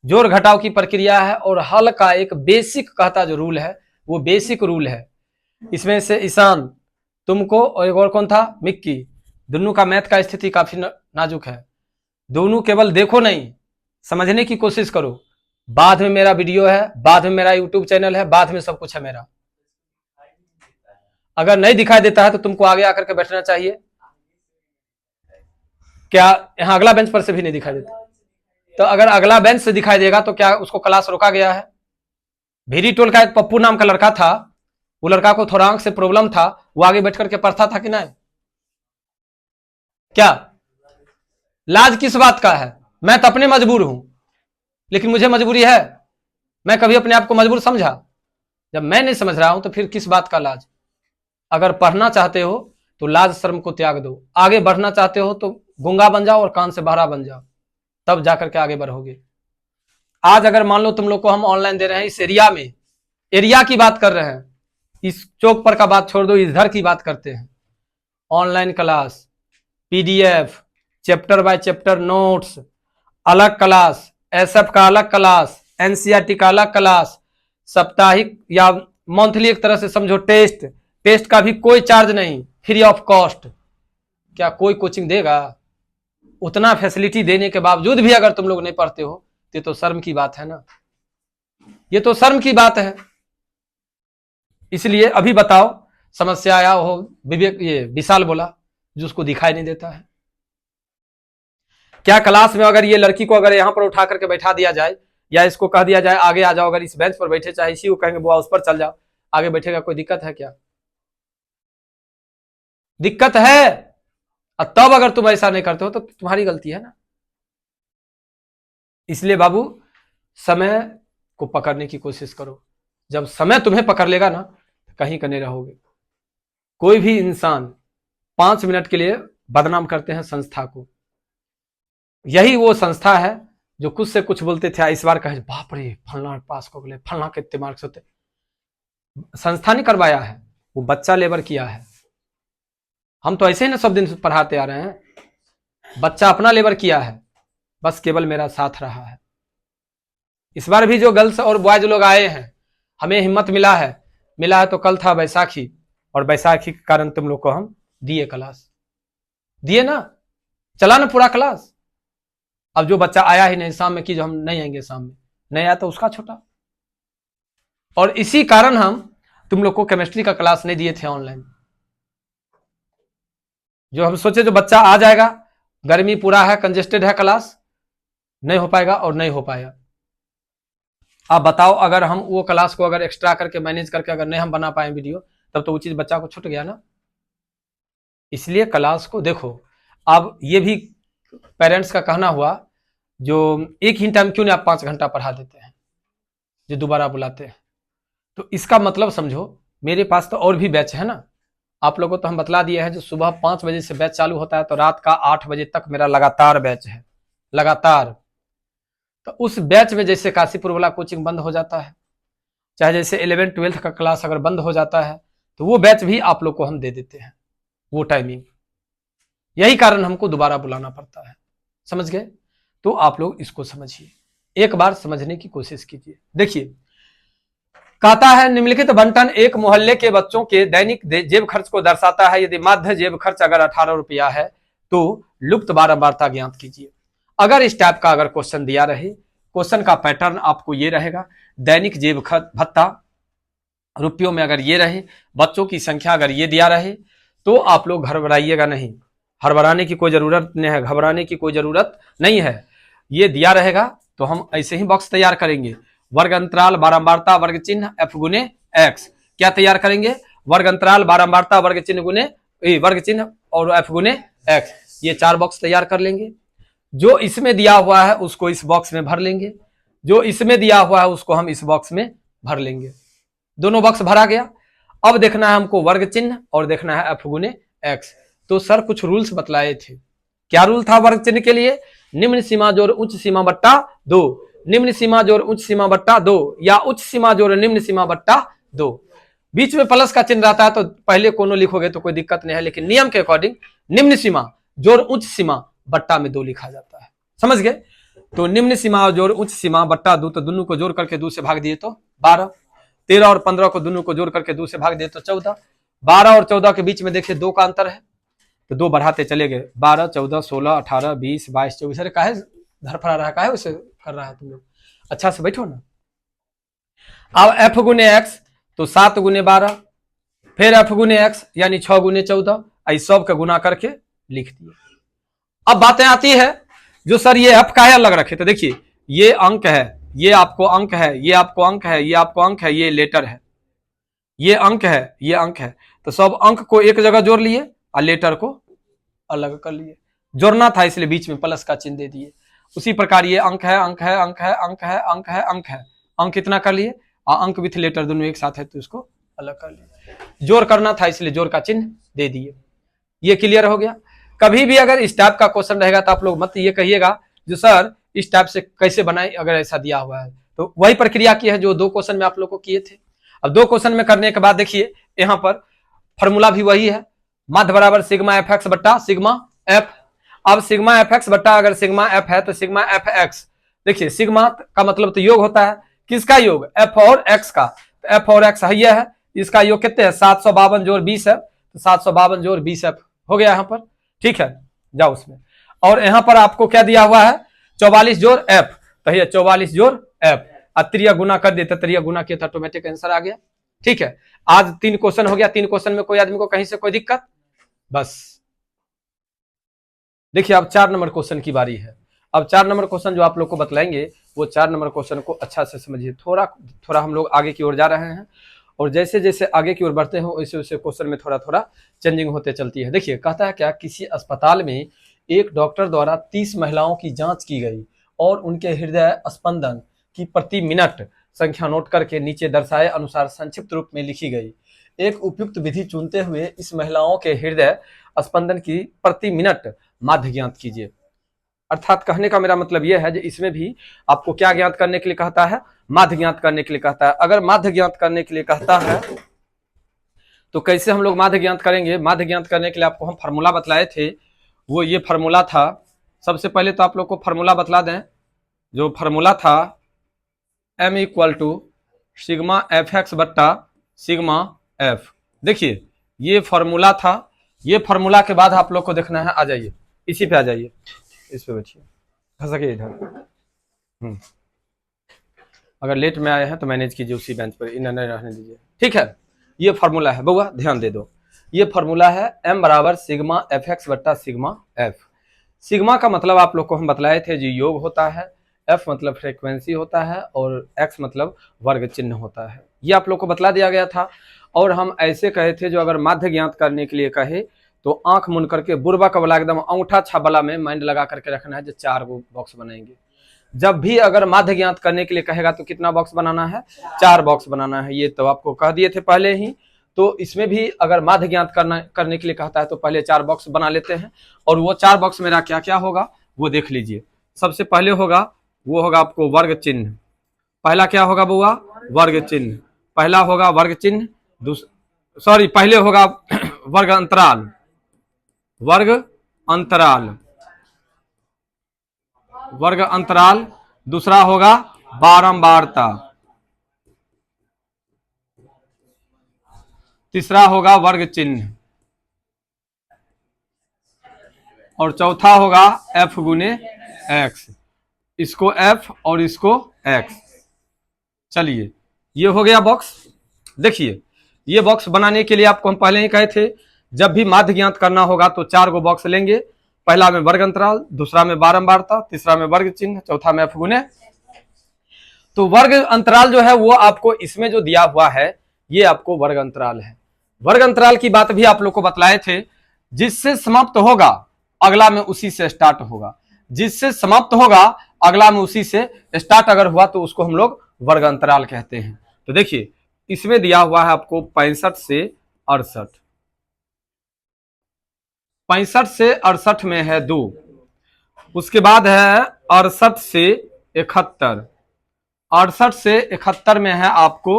जोड़ घटाव की प्रक्रिया है और हल का एक बेसिक कहता जो रूल है वो बेसिक रूल है। इसमें से ईशान तुमको और एक और कौन था? मिक्की, दोनों का मैथ का स्थिति काफी नाजुक है। दोनों केवल देखो नहीं, समझने की कोशिश करो। बाद में मेरा वीडियो है, बाद में मेरा यूट्यूब चैनल है, बाद में सब कुछ है मेरा। अगर नहीं दिखाई देता है तो तुमको आगे आकर के बैठना चाहिए। क्या यहाँ अगला बेंच पर से भी नहीं दिखाई देता? तो अगर अगला बेंच से दिखाई देगा तो क्या उसको क्लास रोका गया है? भेरी टोल का एक पप्पू नाम का लड़का था, वो लड़का को थोड़ा आंख से प्रॉब्लम था, वो आगे बैठ करके पढ़ता था कि नहीं? क्या लाज किस बात का है? मैं तो अपने मजबूर हूं, लेकिन मुझे मजबूरी है। मैं कभी अपने आप को मजबूर समझा? जब मैं नहीं समझ रहा हूं तो फिर किस बात का लाज? अगर पढ़ना चाहते हो तो लाज शर्म को त्याग दो, आगे बढ़ना चाहते हो तो गूंगा बन जाओ और कान से बहरा बन जाओ, तब जाकर के आगे बढ़ोगे। आज अगर मान लो तुम लोग को हम ऑनलाइन दे रहे हैं, इस एरिया में, एरिया की बात कर रहे हैं, इस चौक पर का बात छोड़ दो, इधर की बात करते हैं। Online class, PDF, chapter by chapter notes, अलग क्लास, एसएफ का अलग क्लास, एनसीईआरटी का अलग क्लास, साप्ताहिक या मंथली एक तरह से समझो टेस्ट, टेस्ट का भी कोई चार्ज नहीं, फ्री ऑफ कॉस्ट। क्या कोई कोचिंग देगा? उतना फैसिलिटी देने के बावजूद भी अगर तुम लोग नहीं पढ़ते हो तो शर्म की बात है ना, ये तो शर्म की बात है। इसलिए अभी बताओ, समस्या आया हो, विवेक ये विशाल बोला जो उसको दिखाई नहीं देता है। क्या क्लास में अगर ये लड़की को अगर यहां पर उठा करके बैठा दिया जाए या इसको कह दिया जाए आगे आ जाओ, अगर इस बेंच पर बैठे, चाहे इसी को कहेंगे बुआ उस पर चल जाओ, आगे बैठेगा? कोई दिक्कत है क्या? दिक्कत है। और तब अगर तुम ऐसा नहीं करते हो तो तुम्हारी गलती है ना। इसलिए बाबू, समय को पकड़ने की कोशिश करो। जब समय तुम्हें पकड़ लेगा ना, कहीं का नहीं रहोगे। कोई भी इंसान 5 मिनट के लिए बदनाम करते हैं संस्था को। यही वो संस्था है जो कुछ से कुछ बोलते थे, इस बार कहे बाप रे फलना पास को बोले, फलना कितने मार्क्स होते। संस्था नहीं करवाया है, वो बच्चा लेबर किया है। हम तो ऐसे ही ना सब दिन पढ़ाते आ रहे हैं। बच्चा अपना लेबर किया है, बस केवल मेरा साथ रहा है। इस बार भी जो गर्ल्स और बॉयज लोग आए हैं, हमें हिम्मत मिला है तो कल था बैसाखी, और बैसाखी के कारण तुम लोग को हम दिए क्लास, दिए ना, चला ना पूरा क्लास। अब जो बच्चा आया ही नहीं शाम में कि जो हम नहीं आएंगे शाम में, नहीं आया तो उसका छोटा। और इसी कारण हम तुम लोग को केमिस्ट्री का क्लास नहीं दिए थे ऑनलाइन। जो हम सोचे जो बच्चा आ जाएगा, गर्मी पूरा है, कंजेस्टेड है, क्लास नहीं हो पाएगा और नहीं हो पाएगा। आप बताओ, अगर हम वो क्लास को अगर एक्स्ट्रा करके मैनेज करके अगर नहीं हम बना पाए वीडियो, तब तो वो चीज बच्चा को छूट गया ना। इसलिए क्लास को देखो। अब ये भी पेरेंट्स का कहना हुआ, जो एक ही टाइम क्यों नहीं आप 5 घंटा पढ़ा देते हैं, जो दोबारा बुलाते हैं। तो इसका मतलब समझो, मेरे पास तो और भी बैच है ना। आप लोगों को तो हम बतला दिए हैं, जो सुबह 5 बजे से बैच चालू होता है तो रात का 8 बजे तक मेरा लगातार बैच है, लगातार। तो उस बैच में जैसे काशीपुर वाला कोचिंग बंद हो जाता है, चाहे जैसे 11-12 का क्लास अगर बंद हो जाता है, तो वो बैच भी आप लोग को हम दे देते हैं, वो टाइमिंग। यही कारण हमको दोबारा बुलाना पड़ता है, समझ गए? तो आप लोग इसको समझिए, एक बार समझने की कोशिश कीजिए। देखिए, कहता है निम्नलिखित बंटन एक मोहल्ले के बच्चों के दैनिक जेब खर्च को दर्शाता है। यदि माध्य जेब खर्च अगर 18 रुपया है तो लुप्त बारंबारता ज्ञात कीजिए। अगर इस टाइप का अगर क्वेश्चन दिया रहे, क्वेश्चन का पैटर्न आपको ये रहेगा, दैनिक जेब खर्च भत्ता रुपयों में अगर ये रहे, बच्चों की संख्या अगर ये दिया रहे, तो आप लोग घबराइएगा नहीं। हड़बड़ाने की कोई जरूरत नहीं है, घबराने की कोई जरूरत नहीं है। ये दिया रहेगा तो हम ऐसे ही बॉक्स तैयार करेंगे, वर्ग अंतराल बारंबारता वर्ग चिन्ह f गुने x। क्या तैयार करेंगे? वर्ग अंतराल बारंबारता वर्ग चिन्ह गुने वर्ग चिन्ह और f गुने x। ये 4 बॉक्स तैयार कर लेंगे। जो इसमें दिया हुआ है उसको इस बॉक्स में भर लेंगे, जो इसमें दिया हुआ है उसको हम इस बॉक्स में भर लेंगे। दोनों बॉक्स भरा गया। अब देखना है हमको वर्ग चिन्ह और देखना है f गुने x। तो सर कुछ रूल्स बतलाए थे। क्या रूल था वर्ग चिन्ह के लिए? निम्न सीमा जोड़ उच्च सीमा बट्टा 2, निम्न सीमा जोड़ उच्च सीमा बट्टा 2, या उच्च सीमा जोड़ निम्न सीमा बट्टा 2। बीच में प्लस का चिन्ह रहता है तो पहले कोनो लिखोगे तो कोई दिक्कत नहीं है, लेकिन नियम के अकॉर्डिंग निम्न सीमा जोड़ उच्च सीमा बट्टा में 2 लिखा जाता है, समझ गए? तो निम्न सीमा जोड़ उच्च सीमा बट्टा 2, तो दोनों को जोड़ करके 2 से भाग दिए तो 12, 13 और 15 को दोनों को जोड़ करके 2 से भाग दिए तो 14, 12 और 14 के बीच में देखिए 2 का अंतर है, तो 2 बढ़ाते चले गए, 12, 14, 16, 18, 20, 22, 24। अरे काहे धरफड़ा रहा है, काहे उसे कर रहा है तुम लोग? अच्छा से बैठो ना। अब f गुने x तो 7 गुने 12, फिर f गुने x यानी 6 गुने 14, इस सब का गुना करके लिख दिए। अब बातें आती है जो सर ये f काहे अलग रखे? तो देखिए, ये अंक है, ये आपको अंक है, ये आपको अंक है, ये आपको अंक है, ये लेटर है, ये अंक है, ये अंक है। तो सब अंक को एक जगह जोड़ लिए और लेटर को अलग कर लिए। जोड़ना था इसलिए बीच में प्लस का चिन्ह दे दिए। उसी प्रकार ये अंक है, अंक है, अंक है, अंक है, अंक है, अंक है, अंक इतना कर लिए, और अंक विथ लेटर दोनों एक साथ है तो इसको अलग कर लिए। जोड़ करना था इसलिए जोड़ का चिन्ह दे दिए। ये क्लियर हो गया? कभी भी अगर इस टाइप का क्वेश्चन रहेगा तो आप लोग मत ये कहिएगा जो सर इस टाइप से कैसे बनाए, अगर ऐसा दिया हुआ है तो वही प्रक्रिया की है जो 2 क्वेश्चन में आप लोग को किए थे। अब 2 क्वेश्चन में करने के बाद देखिए यहाँ पर फॉर्मूला भी वही है, माध्य बराबर सिग्मा एफ एक्स बट्टा सिग्मा एफ। अब सिग्मा एफ एक्स बट्टा अगर सिग्मा एफ है तो सिग्मा एफ एक्स, देखिए सिग्मा का मतलब तो योग होता है, किसका योग? एफ और एक्स का। तो एफ और एक्स है, इसका योग कितने हैं 752 जोड़ 20 एफ, तो 752 जोड़ 20 एफ हो गया यहाँ पर। ठीक है, जाओ उसमें। और यहाँ पर आपको क्या दिया हुआ है 44 जोड़ एफ, तो ये 44 जोड़ एफ अत्रिया गुना कर देते, त्रिया गुना किया था, ऑटोमेटिक आंसर आ गया। ठीक है, आज 3 क्वेश्चन हो गया। 3 क्वेश्चन में कोई आदमी को कहीं से कोई दिक्कत? बस देखिए अब 4 नंबर क्वेश्चन की बारी है। अब 4 नंबर क्वेश्चन जो आप लोग को बतलाएंगे वो 4 नंबर क्वेश्चन को अच्छा से समझिए। थोड़ा थोड़ा हम लोग आगे की ओर जा रहे हैं और जैसे जैसे आगे की ओर बढ़ते हैं वैसे वैसे क्वेश्चन में थोड़ा थोड़ा चेंजिंग होते चलती है। देखिए कहता है क्या, किसी अस्पताल में एक डॉक्टर द्वारा 30 महिलाओं की जांच की गई और उनके हृदय स्पंदन की प्रति मिनट संख्या नोट करके नीचे दर्शाए अनुसार संक्षिप्त रूप में लिखी गई। एक उपयुक्त विधि चुनते हुए इस महिलाओं के हृदय स्पंदन की प्रति मिनट माध्य ज्ञात कीजिए। अर्थात कहने का मेरा मतलब यह है कि इसमें भी आपको क्या ज्ञात करने के लिए कहता है, माध्य ज्ञात करने के लिए कहता है। अगर माध्य ज्ञात करने के लिए कहता है तो कैसे हम लोग माध्य ज्ञात करेंगे? माध्य ज्ञात करने के लिए आपको हम फार्मूला बतलाए थे, वो ये फार्मूला था। सबसे पहले तो आप लोग को फार्मूला बतला दें। जो फार्मूला था m equal to sigma F X बट्टा सिग्मा एफ। देखिए ये फार्मूला था। ये फार्मूला के बाद आप लोग को देखना है, आ जाइए इसी पे आ जाइए, इस पे बैठिए, खसके इधर। अगर लेट में आए हैं तो मैनेज कीजिए उसी बेंच पर, इन्हें नहीं रहने दीजिए। ठीक है, ये फार्मूला है बउआ, ध्यान दे दो। ये फार्मूला है m बराबर सिग्मा एफ एक्स बट्टा सिग्मा एफ। सिग्मा का मतलब आप लोग को हम बतलाए थे जी योग होता है, एफ मतलब फ्रीक्वेंसी होता है और एक्स मतलब वर्ग चिन्ह होता है। ये आप लोग को बतला दिया गया था। और हम ऐसे कहे थे जो अगर माध्य ज्ञात करने के लिए कहे तो आंख मुन करके बुर्बक वाला एकदम अंगूठा छबला में माइंड लगा करके रखना है जो 4 बॉक्स बनाएंगे। जब भी अगर माध्य ज्ञात करने के लिए कहेगा तो कितना बॉक्स बनाना है? 4 बॉक्स बनाना है। ये तो आपको कह दिए थे पहले ही। तो इसमें भी अगर माध्य ज्ञात करने के लिए कहता है तो पहले 4 बॉक्स बना लेते हैं। और वो 4 बॉक्स मेरा क्या क्या होगा वो देख लीजिए। सबसे पहले होगा वो होगा आपको वर्ग चिन्ह। पहला क्या होगा बुआ? वर्ग चिन्ह। पहला होगा वर्ग चिन्ह, पहले होगा वर्ग अंतराल। वर्ग अंतराल, वर्ग अंतराल। दूसरा होगा बारंबारता। तीसरा होगा वर्ग चिन्ह और चौथा होगा f गुने x। इसको f और इसको x। चलिए ये हो गया बॉक्स। देखिए ये बॉक्स बनाने के लिए आपको हम पहले ही कहे थे जब भी माध्य ज्ञात करना होगा तो 4 गो बॉक्स लेंगे। पहला में वर्ग अंतराल, दूसरा में बारंबारता, तीसरा में वर्ग चिन्ह, चौथा में f गुने। तो वर्ग अंतराल जो है वो आपको इसमें जो दिया हुआ है ये आपको वर्ग अंतराल है। वर्ग अंतराल की बात भी आप लोग को बतलाए थे, जिससे समाप्त होगा अगला में उसी से स्टार्ट होगा। जिससे समाप्त होगा अगला में उसी से स्टार्ट अगर हुआ तो उसको हम लोग वर्ग अंतराल कहते हैं। तो देखिए इसमें दिया हुआ है आपको 65 से 68। 65 से 68 में है 2। उसके बाद है 68 से 71। 68 से 71 में है आपको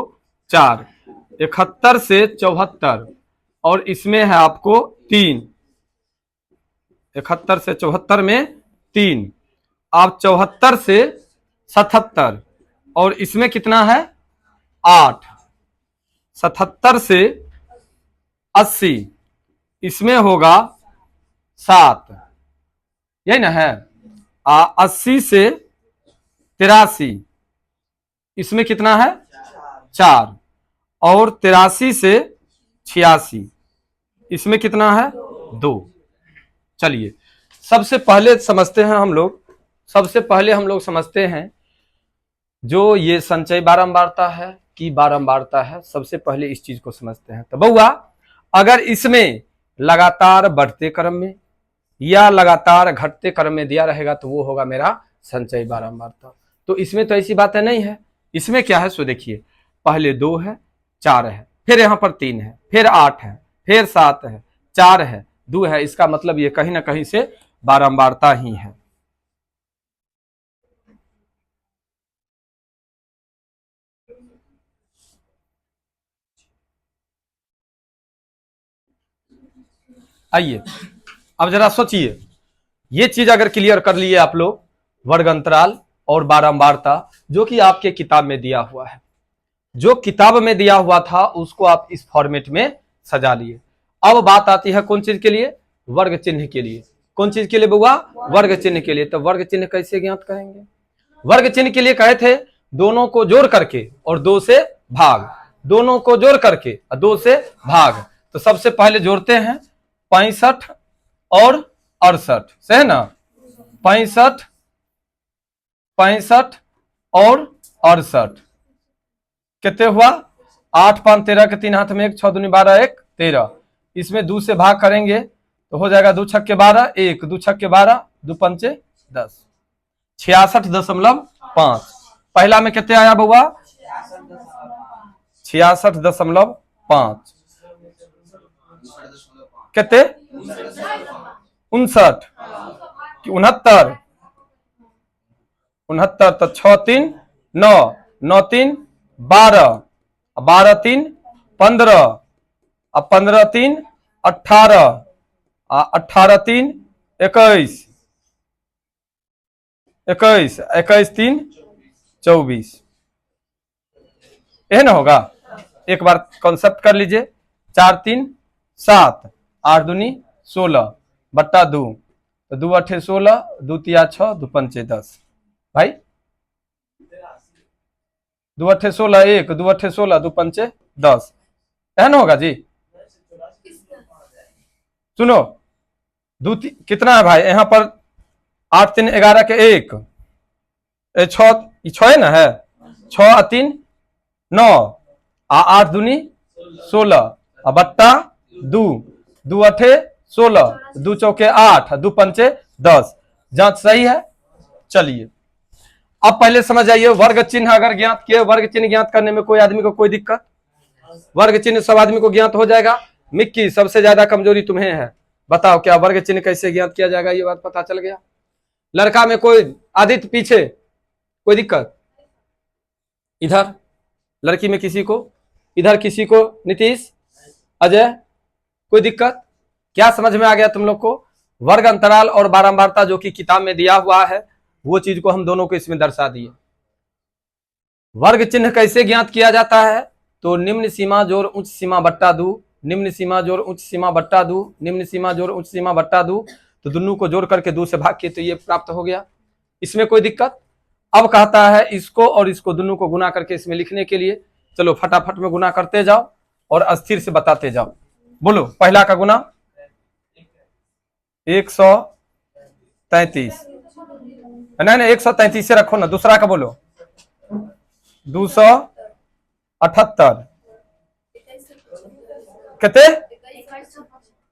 4। 71 से 74 और इसमें है आपको 3। 71 से 74 में 3। आप 74 से 77 और इसमें कितना है 8। 77 से 80 इसमें होगा 7, यही ना है। 80 से 83 इसमें कितना है 4 और 83 से 86 इसमें कितना है 2। चलिए सबसे पहले समझते हैं हम लोग, सबसे पहले हम लोग समझते हैं जो ये संचय बारंबारता है कि बारंबारता है। सबसे पहले इस चीज को समझते हैं। तो बउआ अगर इसमें लगातार बढ़ते क्रम में या लगातार घटते क्रम में दिया रहेगा तो वो होगा मेरा संचय बारंबारता। तो इसमें तो ऐसी बातें नहीं है। इसमें क्या है सो देखिए, पहले 2 है, 4 है, फिर यहां पर 3 है, फिर 8 है, फिर 7 है, 4 है, 2 है। इसका मतलब ये कहीं ना कहीं से बारंबारता ही है। आइए अब जरा सोचिए, ये चीज अगर क्लियर कर लिए आप लोग, वर्ग अंतराल और बारंबारता जो कि आपके किताब में दिया हुआ है। जो किताब में दिया हुआ था उसको आप इस फॉर्मेट में सजा लिए। अब बात आती है कौन चीज के लिए? वर्ग चिन्ह के लिए। कौन चीज के लिए बुआ? वर्ग चिन्ह के लिए। तो वर्ग चिन्ह कैसे ज्ञात करेंगे? वर्ग चिन्ह के लिए कहे थे दोनों को जोड़ करके और 2 से भाग, दोनों को जोड़ करके और 2 से भाग। तो सबसे पहले जोड़ते हैं 65 और 68, सही ना? 65 और 68 कितने हुआ? 8 5 13 के 3 हाथ में 1, 6 दूनी 12, 1 13। इसमें 2 से भाग करेंगे तो हो जाएगा 2 छक्के 12, 1 2 छक्के 12, 2 पंचे 10, 66.5। पहला में कितने आया बउआ? 66.5। कितने? 59 कि 69? 69 तो 6 3 9, 9 3 12, 12 3 15, 15 3 18, 18 3 21, 21 21 3 24। यह ना होगा? एक बार कॉन्सेप्ट कर लीजिए। 4 3 7, 8 दूनी 16 बट्टा 2, तो 2 8 16, 2 3 6, 2 पंचे 10। भाई 2 8 16, 1 2 8 16, 2 पंचे 10, है ना होगा जी? सुनो कितना है भाई यहाँ पर? 8 3 11 के 1, 6 है ना? है 6 3 9, 8 दूनी 16 बट्टा 2, 2 8 16, 2 चौके 8, 2 पंचे 10। जांच सही है? चलिए अब पहले समझ आइए वर्ग चिन्ह अगर ज्ञात किए, वर्ग चिन्ह ज्ञात करने में कोई आदमी को कोई दिक्कत? वर्ग चिन्ह सब आदमी को ज्ञात हो जाएगा। मिक्की सबसे ज्यादा कमजोरी तुम्हें है, बताओ क्या वर्ग चिन्ह कैसे ज्ञात किया जाएगा? ये बात पता चल गया। लड़का में कोई आदित्य पीछे कोई दिक्कत? इधर लड़की में किसी को, इधर किसी को, नीतीश अजय कोई दिक्कत? क्या समझ में आ गया तुम लोग को? वर्ग अंतराल और बारंबारता जो कि किताब में दिया हुआ है वो चीज को हम दोनों को इसमें दर्शा दिए। वर्ग चिन्ह कैसे ज्ञात किया जाता है? तो निम्न सीमा जोड़ उच्च सीमा बट्टा 2, निम्न सीमा जोड़ उच्च सीमा बट्टा 2, निम्न सीमा जोड़ उच्च सीमा बट्टा 2। तो दोनों को जोड़ करके 2 से भाग किए तो ये प्राप्त हो गया। इसमें कोई दिक्कत? अब कहता है इसको और इसको दोनों को गुना करके इसमें लिखने के लिए। चलो फटाफट में गुना करते जाओ और अस्थिर से बताते जाओ। बोलो पहला का गुना 133, नहीं 133 से रखो ना। दूसरा का बोलो 278, कितने?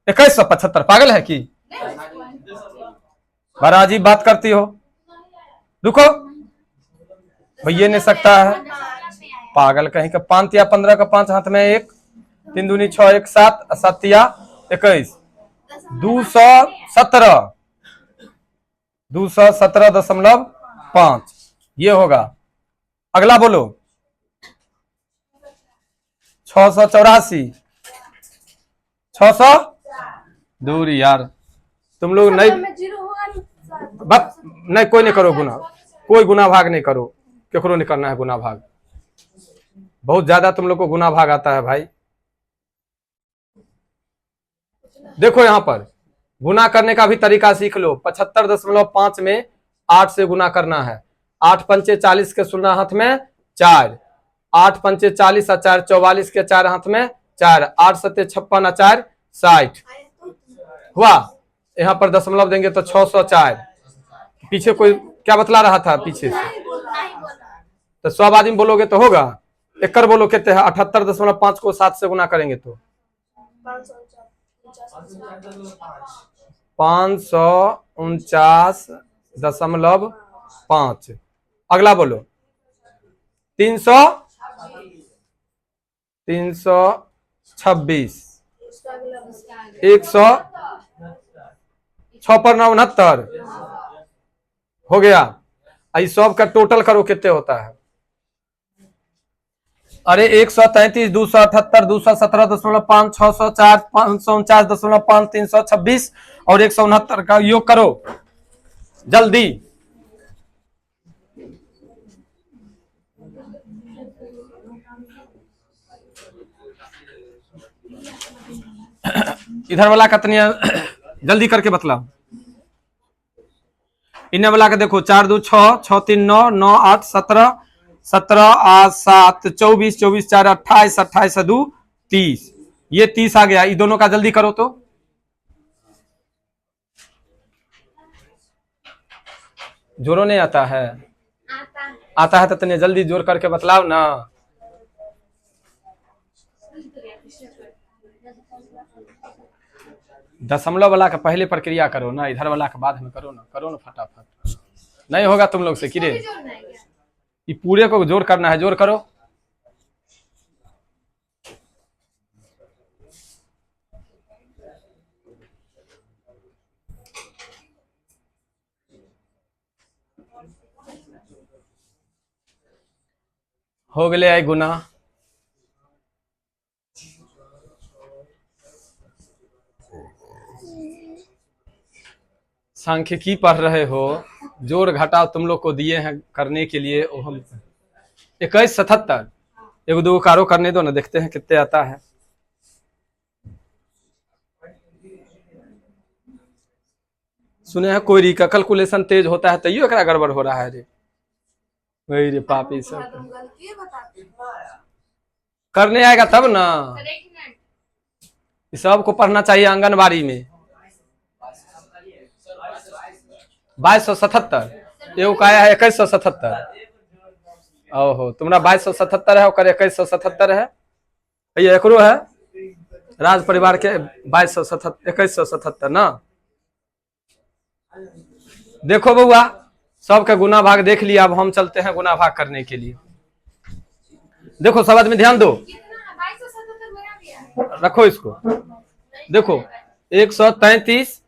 2175। पागल है कि बड़ा अजीब बात करती हो। रुको भैया नहीं सकता है, पागल कहीं का। 5 या 15 का 5 हाथ में 1, 3 दूनी 6, 1 7, 7 या 21, 217.5 ये होगा। अगला बोलो 684, 600 दूर यार तुम लोग नहीं नहीं कोई नहीं करो गुना, कोई गुना भाग नहीं करो, केकरो नहीं करना है गुना भाग। बहुत ज्यादा तुम लोग को गुना भाग आता है भाई। देखो यहां पर गुना करने का भी तरीका सीख लो। 75.5 में 8 से गुना करना है। 8 पंचे 40 के 16 हाथ में 4, 8 पंचे 40 और 4 44 के 4 हाथ में 4, 8 सत्ते 56 और 4 60 हुआ। यहाँ पर दशमलव देंगे तो 604। पीछे कोई क्या बतला रहा था पीछे से? तो 100 आदमी बोलोगे तो होगा। एक कर बोलो कितने हैं? 78.5 को 7 से गुना करेंगे तो 549.5। अगला बोलो 326, 106 पर 69 हो गया। इस सब का टोटल करो कितने होता है? अरे 133, 278, 217.5, 604, 549.5, 326 और 169 का योग करो जल्दी। इधर वाला कितनी जल्दी करके बतलाओ। इन्हें वाला के देखो 4 2 6 6 3 9 9 8 17 17 8 7 24 24 4 28 28 2 30। ये 30 आ गया। ये दोनों का जल्दी करो तो। जोड़ो नहीं आता है? आता है तो तने जल्दी जोड़ करके बतलाओ ना। दशमलव वाला का पहले प्रक्रिया करो ना, इधर वाला का बाद में करो ना फटाफट। नहीं होगा तुम लोग से किरे। ये पूरे को जोड़ करना है, जोड़ करो। हो गए आई गुना। सांख्यिकी पढ़ रहे हो, जोड़ घटाव तुम लोग को दिए हैं करने के लिए। हम 21 77 एक दो कारो करने दो ना, देखते हैं कितने आता है। सुने हैं कोई का कैलकुलेशन तेज होता है तैयो एकरा गड़बड़ हो रहा है रे। वही रे पापी सब करने आएगा तब ना। सबको पढ़ना चाहिए आंगनबाड़ी में। 2277 एगो का आया है 2177। ओहो, तुम्हारा 2277 है, और 2177 है। ये एकरो है राज परिवार के 2177 ना। देखो बउआ, सबका गुना भाग देख लिया। अब हम चलते हैं गुना भाग करने के लिए। देखो सब आदमी ध्यान दो, रखो इसको। देखो 133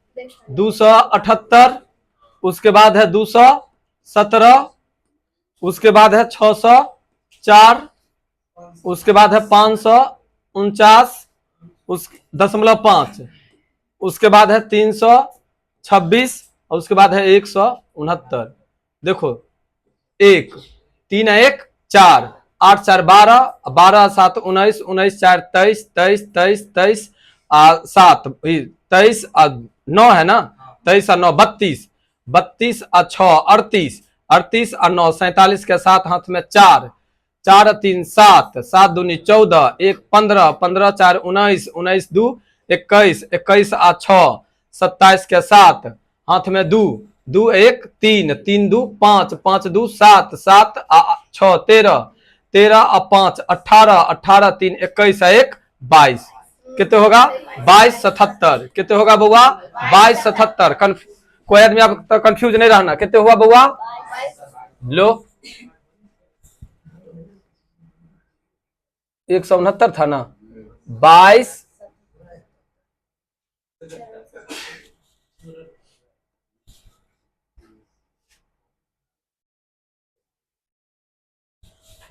278, उसके बाद है 217, उसके बाद है 604, उसके बाद है 549 उस 0.5, उसके बाद है 326 और उसके बाद है 169। देखो 1 3 1 4 8 4 12 12 7 19 19 4 23 23 23 23 7 23 9 है ना, 23 और 9 32 32 और 6 38 38 और 9 47 के साथ हाथ में 4 4 3 7 7 दूनी 14 1 15 15 4 19 19 2 21 21 और 6 27 के साथ हाथ में 2 2 1 3 3 2 5 5 2 7 7 6 13 13 और 5 18 18 3 21 1 22। कितने होगा? 2277। कितने होगा बउआ? 2277। कोई आदमी आप तो कंफ्यूज नहीं रहना। कितने हुआ बउआ? लो 169 था ना। 22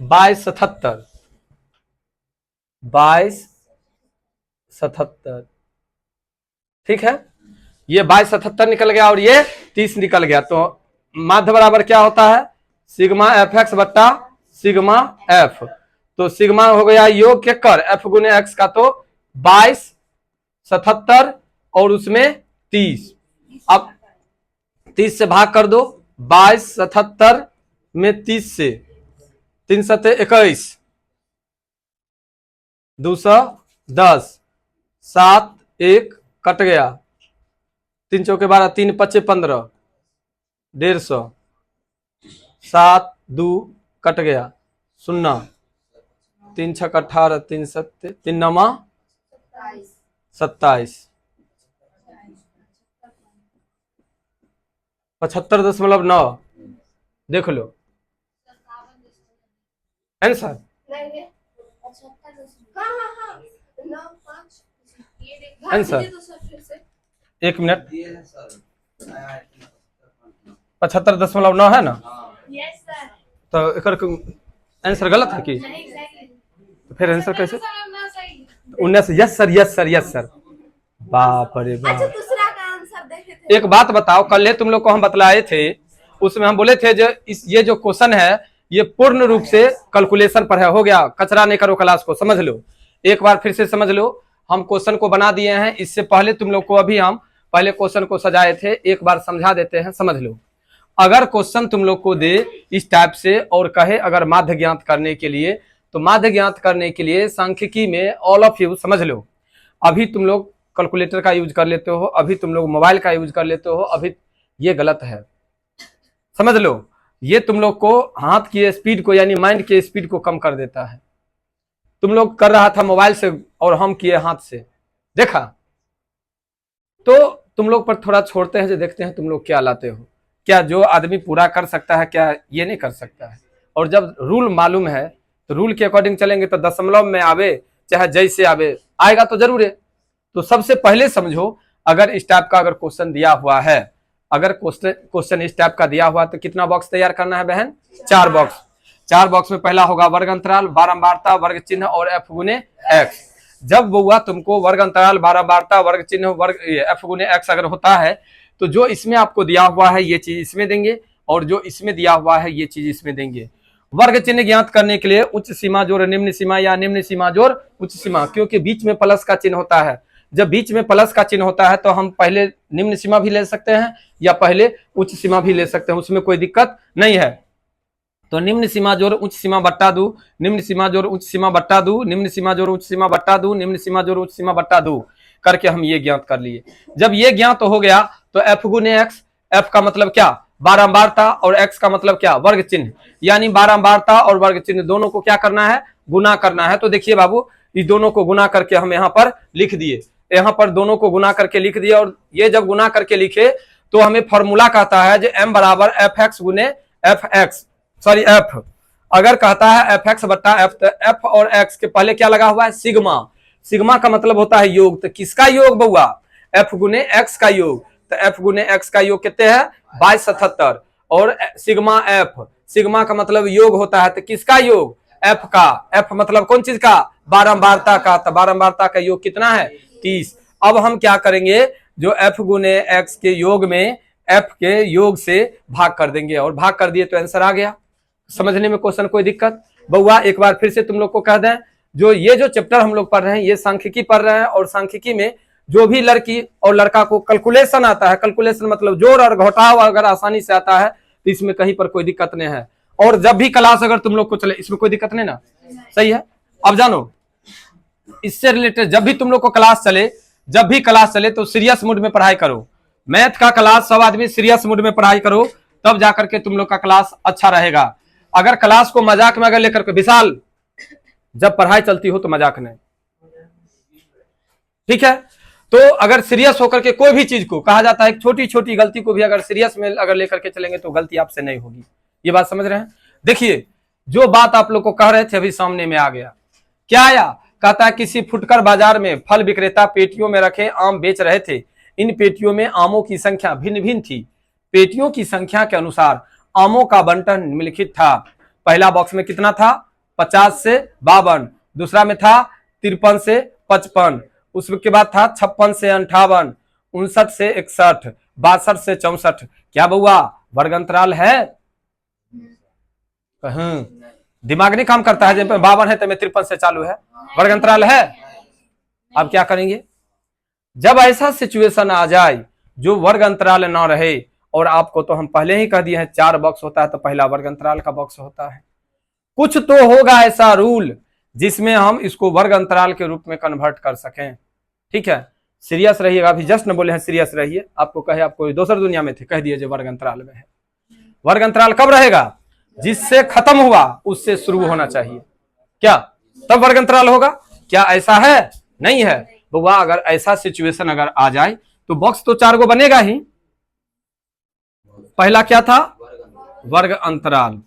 2277 2277 ठीक है। ये 2277 निकल गया और ये 30 निकल गया। तो माध्य बराबर क्या होता है? सिग्मा एफ एक्स बट्टा सिग्मा एफ। तो सिग्मा हो गया योग के कर एफ गुने एक्स का, तो 2277 और उसमें 30। अब 30 से भाग कर दो। 2277 में 30 से 3 7 21 210 7 1 कट गया, 3 चौके 12 3 5 15 150 7 2 कट गया 0 3 6 18 3 7 3 9 27 75.9। देख लो आंसर। Answer 1 minute. 75.9 है ना। तो एक आंसर गलत है कि? तो फिर आंसर कैसे? 19। Yes sir yes sir yes sir. बाप रे बाप। दूसरा का आंसर देखे थे। एक बात बताओ, कल तुम लोग को हम बतलाए थे, उसमें हम बोले थे जो ये जो क्वेश्चन है ये पूर्ण रूप से कैलकुलेशन पर है। हो गया, कचरा नहीं करो क्लास को, समझ लो। एक बार फिर से समझ लो। हम क्वेश्चन को बना दिए हैं। इससे पहले तुम लोग को अभी हम पहले क्वेश्चन को सजाए थे, एक बार समझा देते हैं, समझ लो। अगर क्वेश्चन तुम लोग को दे इस टाइप से और कहे अगर माध्य ज्ञात करने के लिए, तो माध्य ज्ञात करने के लिए सांख्यिकी में ऑल ऑफ यू समझ लो, अभी तुम लोग कैलकुलेटर का यूज कर लेते हो, अभी तुम लोग मोबाइल का यूज कर लेते हो, अभी ये गलत है, समझ लो। ये तुम लोग को हाथ की स्पीड को यानी माइंड की स्पीड को कम कर देता है। तुम लोग कर रहा था मोबाइल से और हम किए हाथ से, देखा? तो तुम लोग पर थोड़ा छोड़ते हैं, जो देखते हैं तुम लोग क्या लाते हो। क्या जो आदमी पूरा कर सकता है क्या ये नहीं कर सकता है? और जब रूल मालूम है तो रूल के अकॉर्डिंग चलेंगे तो दशमलव में आवे चाहे जैसे आवे, आएगा तो जरूर है। तो सबसे पहले समझो, अगर इस टाइप का अगर क्वेश्चन दिया हुआ है, अगर क्वेश्चन इस टाइप का दिया हुआ तो कितना बॉक्स तैयार करना है बहन? 4 बॉक्स। 4 बॉक्स में पहला होगा वर्ग अंतराल, बारंबारता, वर्ग चिन्ह और एफ गुने एक्स। जब बउआ तुमको वर्ग अंतराल, बारंबारता, वर्ग चिन्ह, वर्ग एफ गुने एक्स अगर होता है तो जो इसमें आपको दिया हुआ है ये चीज इसमें देंगे और जो इसमें दिया हुआ है ये चीज इसमें देंगे। वर्ग चिन्ह ज्ञात करने के लिए उच्च सीमा जोड़ निम्न सीमा या निम्न सीमा जोड़ उच्च सीमा, क्योंकि बीच में प्लस का चिन्ह होता है। जब बीच में प्लस का चिन्ह होता है तो हम पहले निम्न सीमा भी ले सकते हैं या पहले उच्च सीमा भी ले सकते हैं, उसमें कोई दिक्कत नहीं है। तो निम्न सीमा जोड़ उच्च सीमा बट्टा दो, निम्न सीमा जोड़ उच्च सीमा बट्टा दो, निम्न सीमा जोड़ उच्च सीमा बट्टा दो, निम्न सीमा जोड़ उच्च सीमा बट्टा दो करके हम ये ज्ञात कर लिए। जब ये ज्ञात हो गया तो एफ गुने एक्स, एफ का मतलब क्या? बारंबारता, और एक्स का मतलब क्या? वर्ग चिन्ह। यानी बारंबारता और वर्ग चिन्ह दोनों को क्या करना है? गुना करना है। तो देखिए बाबू, इस दोनों को गुना करके हम यहाँ पर लिख दिए, यहाँ पर दोनों को गुना करके लिख दिया। और ये जब गुना करके लिखे तो हमें फॉर्मूला कहता है जो एम बराबर एफ एक्स गुने एफ एक्स, सॉरी एफ। अगर कहता है एफ एक्स बट्टा एफ, तो एफ और एक्स के पहले क्या लगा हुआ है? सिग्मा। सिग्मा का मतलब होता है योग। तो किसका योग बउआ? एफ गुने एक्स का योग। तो एफ गुने एक्स का योग कितने है? 2277। और सिग्मा एफ, सिग्मा का मतलब योग होता है, तो किसका योग? एफ का। एफ मतलब कौन चीज का? बारंबारता का। तो बारंबारता का योग कितना है? 30। अब हम क्या करेंगे, जो एफ गुने एक्स के योग में एफ के योग से भाग कर देंगे और भाग कर दिए तो आंसर आ गया। समझने में क्वेश्चन कोई दिक्कत? बउआ एक बार फिर से तुम लोग को कह दें, जो चैप्टर हम लोग पढ़ रहे हैं ये सांख्यिकी पढ़ रहे हैं, और सांख्यिकी में जो भी लड़की और लड़का को कैलकुलेशन आता है, कैलकुलेशन मतलब जोड़ और घटाव अगर आसानी से आता है तो इसमें कहीं पर कोई दिक्कत नहीं है। और जब भी क्लास अगर तुम लोग को चले इसमें कोई दिक्कत नहीं ना, सही है? अब जानो, इससे रिलेटेड जब भी तुम लोग को क्लास चले, जब भी क्लास चले तो सीरियस मूड में पढ़ाई करो। मैथ का क्लास सब आदमी सीरियस मूड में पढ़ाई करो, तब जाकर के तुम लोग का क्लास अच्छा रहेगा। अगर क्लास को मजाक में अगर लेकर के, विशाल जब पढ़ाई चलती हो तो मजाक नहीं, ठीक है? तो अगर सीरियस होकर के कोई भी चीज को, कहा जाता है छोटी छोटी गलती को भी अगर सीरियस में अगर लेकर के चलेंगे तो गलती आपसे नहीं होगी। ये बात समझ रहे हैं? देखिए जो बात आप लोग को कह रहे थे अभी सामने में आ गया। क्या आया? कहता है किसी फुटकर बाजार में फल विक्रेता पेटियों में रखे आम बेच रहे थे। इन पेटियों में आमों की संख्या भिन्न भिन्न थी। पेटियों की संख्या के अनुसार आमों का बंटन निम्नलिखित था। पहला बॉक्स में कितना था? 50 से 52। दूसरा में था 53 से 55। उसके बाद था 56 से 58, 59 से 61, 62 से 64। क्या बउआ वर्ग अंतराल है? दिमाग नहीं काम करता है? जब 52 है तो मैं 53 से चालू है, वर्ग अंतराल है। अब क्या करेंगे? जब ऐसा सिचुएशन आ जाए जो वर्ग अंतराल ना रहे, और आपको तो हम पहले ही कह दिए हैं 4 बॉक्स होता है तो पहला वर्ग अंतराल का बॉक्स होता है। कुछ तो होगा ऐसा रूल जिसमें हम इसको वर्ग अंतराल के रूप में कन्वर्ट कर सकें, ठीक है? सीरियस रहिएगा, अभी जस्ट न बोले हैं सीरियस रहिए। आपको कहे आप कोई दूसर दुनिया में थे, कह दिए जो वर्ग अंतराल में है। वर्ग अंतराल कब रहेगा? जिससे खत्म हुआ उससे शुरू होना चाहिए, क्या तब वर्ग अंतराल होगा? क्या ऐसा है? नहीं है बउआ। अगर ऐसा सिचुएशन अगर आ जाए तो बॉक्स तो 4 गो बनेगा ही। पहला क्या था? वर्ग अंतराल।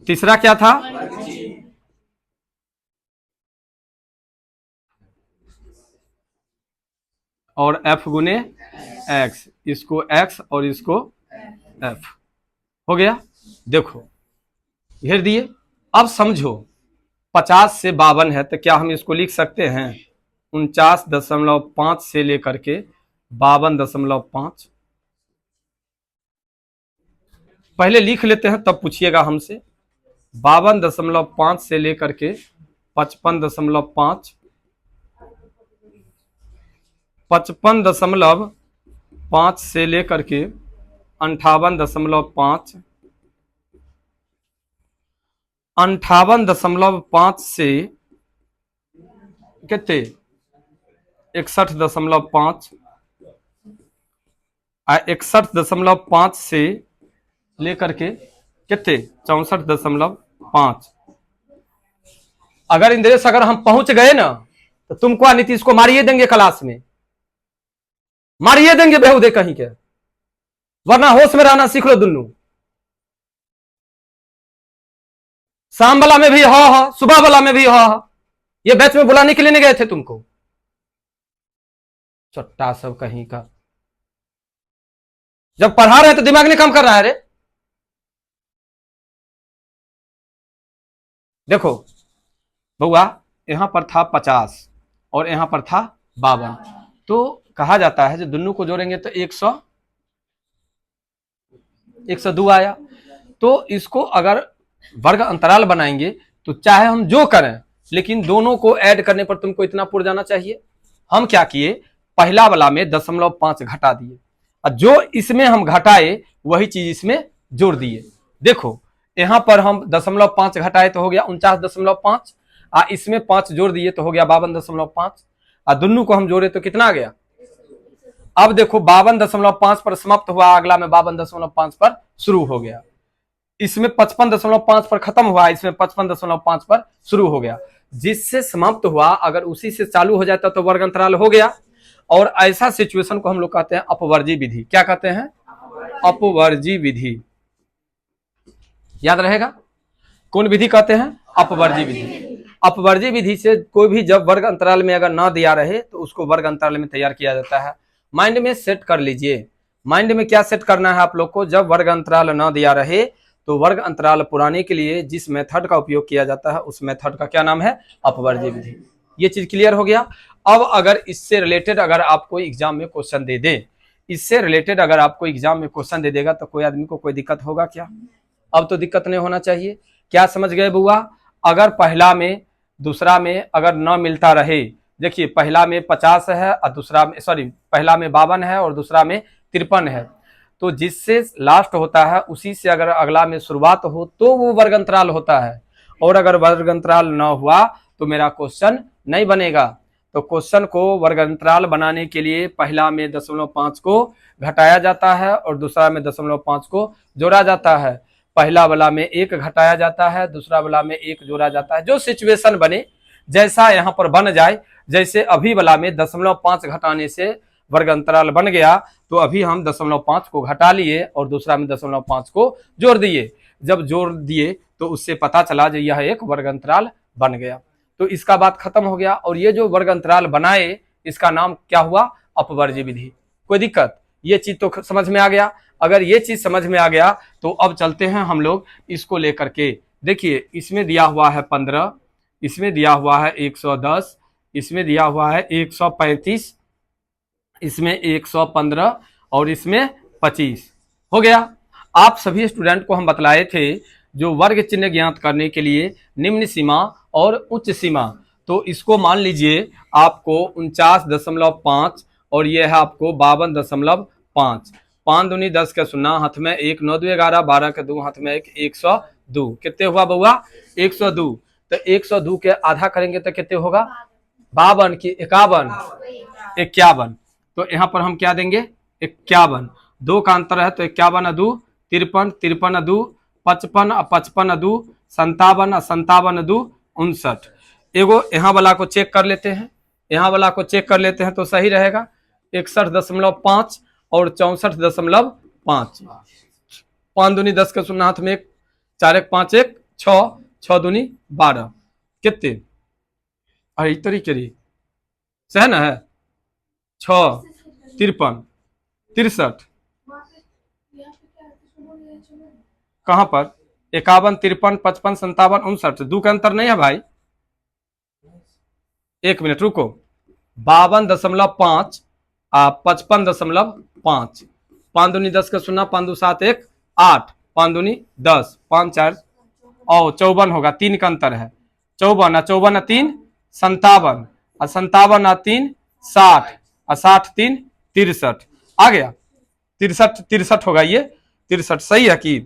तीसरा क्या था? और एफ गुने एक्स, इसको एक्स और इसको एफ हो गया। देखो घेर दिए। अब समझो 50 से 52 है तो क्या हम इसको लिख सकते हैं 49.5 से लेकर के 52.5? पहले लिख लेते हैं तब पूछिएगा हमसे। 52.5 से लेकर के 55.5, 55.5 से लेकर के 58.5, 58.5 से कितने 61.5, 61.5 से लेकर के कितने 64.5। अगर इंद्रेश अगर हम पहुंच गए ना तो तुमको नीतीश को मारिए देंगे, क्लास में मारिए देंगे बेहुदे कहीं के, वरना होश में रहना सीख लो दुन्नू। शाम वाला में भी हा, सुबह वाला में भी हा। ये बैच में बुलाने के लिए नहीं गए थे तुमको, चट्टा सब कहीं का। जब पढ़ा रहे तो दिमाग नहीं काम कर रहा है रे। देखो बउआ, यहां पर था 50 और यहां पर था 52, तो कहा जाता है जो दोनों को जोड़ेंगे तो 102 आया। तो इसको अगर वर्ग अंतराल बनाएंगे तो चाहे हम जो करें, लेकिन दोनों को ऐड करने पर तुमको इतना पुर जाना चाहिए। हम क्या किए, पहला वाला में 0.5 घटा दिए, और जो इसमें हम घटाए वही चीज इसमें जोड़ दिए। देखो यहां पर हम 0.5 घटाए तो हो गया 49.5, इसमें 5 जोड़ दिए तो हो गया 52.5, और दोनों को हम जोड़े तो कितना आ गया। अब देखो 52.5 पर समाप्त हुआ, अगला में 52.5 पर शुरू हो गया। इसमें 55.5 पर खत्म हुआ, इसमें 55.5 पर शुरू हो गया। जिससे समाप्त हुआ अगर उसी से चालू हो जाता तो वर्ग अंतराल हो गया। और ऐसा सिचुएशन को हम लोग कहते हैं अपवर्जी विधि। क्या कहते हैं, अपवर्जी विधि। याद रहेगा कौन विधि कहते हैं, अपवर्जी विधि। अपवर्जी विधि से कोई भी जब वर्ग अंतराल में अगर ना दिया रहे तो उसको वर्ग अंतराल में तैयार किया जाता है। माइंड में सेट कर लीजिए, माइंड में क्या सेट करना है आप लोग को, जब वर्ग अंतराल ना दिया रहे तो वर्ग अंतराल पुराने के लिए जिस मेथड का उपयोग किया जाता है उस मेथड का क्या नाम है, अपवर्जी विधि। ये चीज क्लियर हो गया। अब अगर इससे रिलेटेड अगर आपको एग्जाम में क्वेश्चन दे दे, इससे रिलेटेड अगर आपको एग्जाम में क्वेश्चन दे देगा तो कोई आदमी को कोई दिक्कत होगा क्या? अब तो दिक्कत नहीं होना चाहिए। क्या समझ गए बुआ? अगर पहला में दूसरा में अगर न मिलता रहे, देखिए पहला में 50 है और दूसरा में पहला में 52 है और दूसरा में 53 है, तो जिससे लास्ट होता है उसी से अगर अगला में शुरुआत हो तो वो वर्ग अंतराल होता है। और अगर वर्ग अंतराल न हुआ तो मेरा क्वेश्चन नहीं बनेगा। तो क्वेश्चन को वर्ग अंतराल बनाने के लिए पहला में 0.5 को घटाया जाता है और दूसरा में 0.5 को जोड़ा जाता है। पहला वाला में 1 घटाया जाता है, दूसरा वाला में 1 जोड़ा जाता है। जो सिचुएशन बने, जैसा यहाँ पर बन जाए, जैसे अभी वाला में 0.5 घटाने से वर्ग अंतराल बन गया तो अभी हम 0.5 को घटा लिए और दूसरा में 0.5 को जोड़ दिए। जब जोड़ दिए तो उससे पता चला जो यह एक वर्ग अंतराल बन गया। तो इसका बात खत्म हो गया। और ये जो वर्ग अंतराल बनाए इसका नाम क्या हुआ, अपवर्जी विधि। कोई दिक्कत? ये चीज तो समझ में आ गया। अगर ये चीज समझ में आ गया तो अब चलते हैं हम लोग इसको लेकर के। देखिए इसमें दिया हुआ है 15, इसमें दिया हुआ है 110, इसमें दिया हुआ है 135, इसमें 115 और इसमें 25 हो गया। आप सभी स्टूडेंट को हम बतलाए थे जो वर्ग चिन्ह ज्ञात करने के लिए निम्न सीमा और उच्च सीमा, तो इसको मान लीजिए आपको 49.5 और ये है आपको 52.5। 5 दूनी 10 के 0, हाथ में 1, 9 2 11, 12 के 2, हाथ में 1, 102। कितने हुआ बउआ? 102। तो 102 के आधा करेंगे तो कितने होगा? 52 की 51, 51। तो यहाँ पर हम क्या देंगे? 51। 2 का अंतर है तो 51 2 53, 53 2 55, 55 2 57, 57 2 59। एगो यहाँ वाला को चेक कर लेते हैं, यहाँ वाला को चेक कर लेते हैं तो सही रहेगा। 61.5 और 64.5। 5 दूनी 10 के 0, हाथ में 1, 4 1 5 1 6, 6 दूनी 12। कितने? अरे तरीके सही ना है? 6 53 63। कहां पर? 51 53 55 57 59। 2 का अंतर नहीं है भाई। 1 मिनट रुको। 52.5 55.5। 5 दूनी 10 के 0, 5 2 7 1 8, 5 दूनी 10, 5 4 और 54 होगा, 3 का अंतर है। 54 और 54 3 57 और 57 और 3 60 और 60 3 63 आ गया। 63 होगा ये 63 सही है कि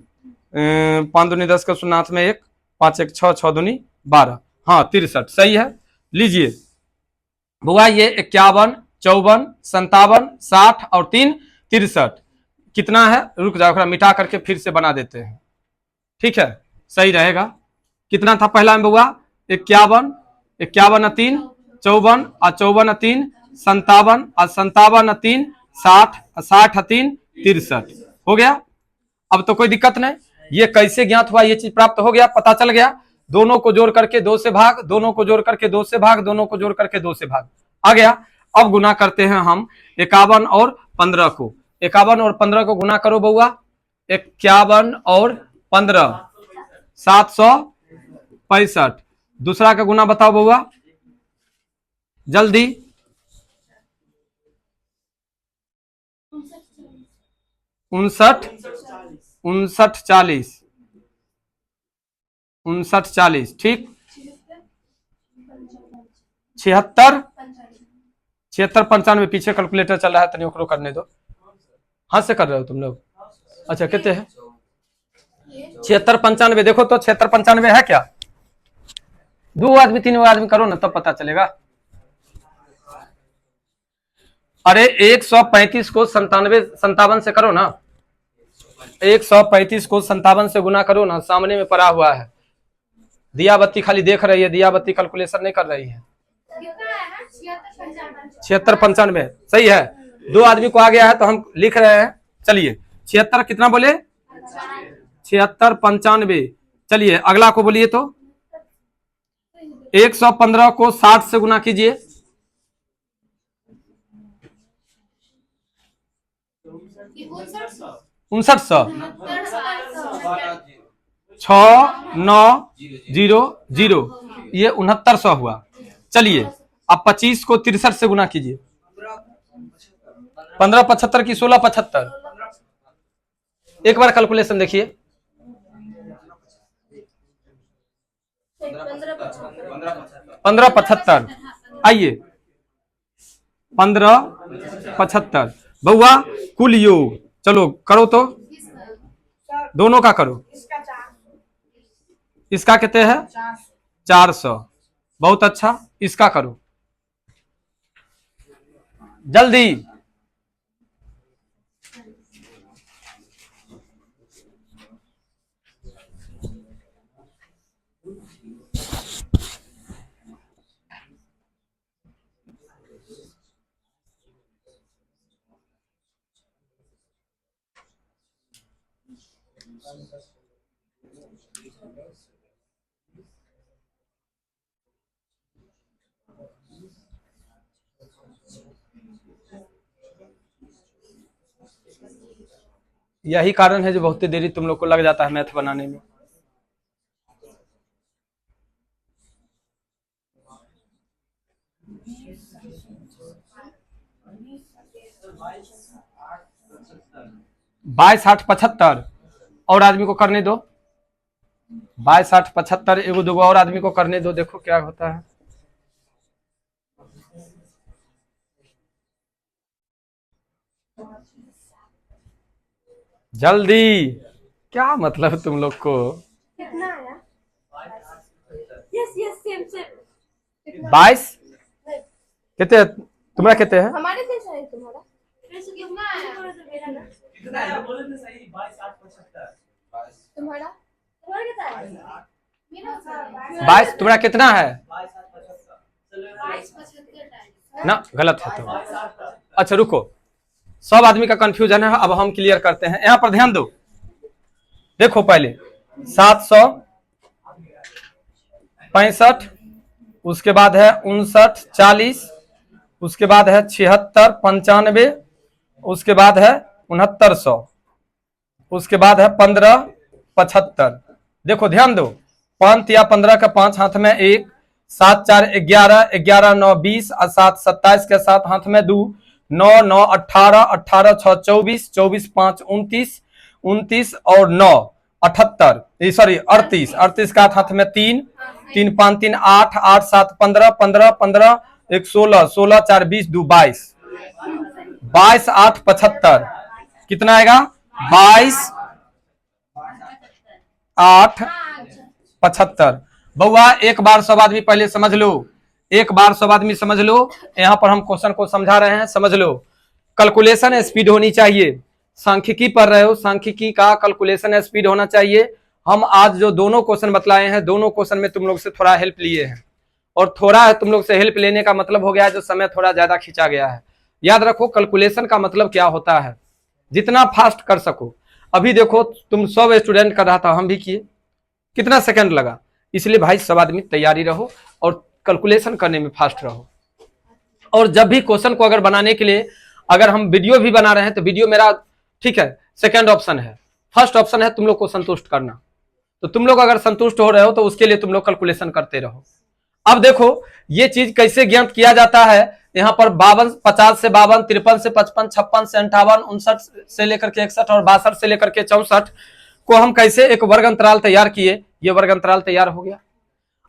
5 दूनी 10 का शून्य हाथ में 1, 5 1 6, 6 दूनी 12, हाँ 63 सही है। लीजिए बुआ ये 51 54 57 60 और 3 63 कितना है, रुक जाओ मिटा करके फिर से बना देते हैं, ठीक है सही रहेगा। कितना था पहला में बुआ, 51 51 3 54 और 54 3 57 और 57 3 60 और 60 3 63 हो गया। अब तो कोई दिक्कत नहीं, ये कैसे ज्ञात हुआ, ये चीज प्राप्त हो गया, पता चल गया। दोनों को जोड़ करके 2 से भाग, दोनों को जोड़ करके 2 से भाग, दोनों को जोड़ करके 2 से भाग, आ गया। अब गुना करते हैं हम 51 और 15 को। 51 और 15 को गुना करो बउआ, 51 और 15 765। दूसरा का गुना बताओ बउआ जल्दी। 59 59 40 59 40 ठीक। 76 76 95 पीछे कैलकुलेटर चल रहा है, तनी ओकरो करने दो। हाथ से कर रहे हो तुम लोग, अच्छा कितने हैं 76 95, देखो तो 76 95 है क्या? 2 आदमी 3 आदमी करो ना तब पता चलेगा। अरे 135 को 57 से करो ना, 135 को 57 से गुना करो ना, सामने में पड़ा हुआ है। दिया बत्ती खाली देख रही है, दिया बत्ती कैलकुलेशन नहीं कर रही है। 76 95 सही है। 2 आदमी को आ गया है तो हम लिख रहे हैं। चलिए 76 कितना बोले, 76 95। चलिए अगला को बोलिए तो 115 को 60 से गुना कीजिए, 5900 6900 ये 6900 हुआ। चलिए अब 25 को 63 से गुना कीजिए, 15 75 की 16 75। एक बार कैलकुलेशन देखिए, 15 75 आइए 15 75 बउआ कुल योग। चलो करो तो, दोनों का करो। इसका कितने है 400, बहुत अच्छा। इसका करो जल्दी। यही कारण है जो बहुत देरी तुम लोग को लग जाता है मैथ बनाने में। बाईस 60 75 और आदमी को करने दो, 22 60 75 एगो दूगो और आदमी को करने दो, देखो क्या होता है। जल्दी, क्या मतलब तुम लोग को। कितना आया? यस यस सेम सेम 22 कितने तुम्हारा, कितने है हमारे जैसा है तुम्हारा, कितना आया कितना आया बोले तो सही। 22 60 75 तुम्हारा कितना है? 22 तुम्हारा कितना है? 22 75 ना गलत है तो। अच्छा रुको, सब आदमी का कंफ्यूजन है, अब हम क्लियर करते हैं। यहां पर ध्यान दो, देखो पहले 765, उसके बाद है 59 40, उसके बाद है 76 95, उसके बाद है 6900, उसके बाद है 15 75। देखो ध्यान दो, 5 या 15 का 5 हाथ में 1, 7 4 11 11 9 20 और 7 27 के 7 हाथ में 2, 9 9 18 18 6 24 24 5 29 29 और 9 78, सॉरी 38, 38 का हाथ में 3, 3 5 3 8, 8 7 15, 15 15 1 16, 16 4 20 2 22, 22 8 75, कितना आएगा 22 8 75। बउआ एक बार सब आदमी पहले समझ लो, एक बार सब आदमी समझ लो। यहां पर हम क्वेश्चन को समझा रहे हैं, समझ लो। कैलकुलेशन स्पीड होनी चाहिए, सांख्यिकी पढ़ रहे हो, सांख्यिकी का कैलकुलेशन स्पीड होना चाहिए। हम आज जो दोनों क्वेश्चन बतलाए हैं, दोनों क्वेश्चन में तुम लोग से थोड़ा हेल्प लिए हैं, और थोड़ा है तुम लोग से हेल्प लेने का मतलब हो गया है जो समय थोड़ा ज्यादा खींचा गया है। याद रखो कैलकुलेशन का मतलब क्या होता है, जितना फास्ट कर सको। अभी देखो तुम 100 स्टूडेंट कर रहा था, हम भी किए, कितना सेकंड लगा। इसलिए भाई सब आदमी तैयारी रहो और कैलकुलेशन करने में फास्ट रहो। और जब भी क्वेश्चन को अगर बनाने के लिए अगर हम वीडियो भी बना रहे हैं तो वीडियो मेरा ठीक है सेकंड ऑप्शन है, फर्स्ट ऑप्शन है तुम लोग को संतुष्ट करना। तो तुम लोग अगर संतुष्ट हो रहे हो तो उसके लिए तुम लोग कैलकुलेशन करते रहो। अब देखो ये चीज कैसे ज्ञात किया जाता है। यहाँ पर 52, 50 से 52, 53 से 55, 56 से 58, 59 से लेकर के 61 और 62 से लेकर के 64 को हम कैसे एक वर्ग अंतराल तैयार किए। ये वर्ग अंतराल तैयार हो गया।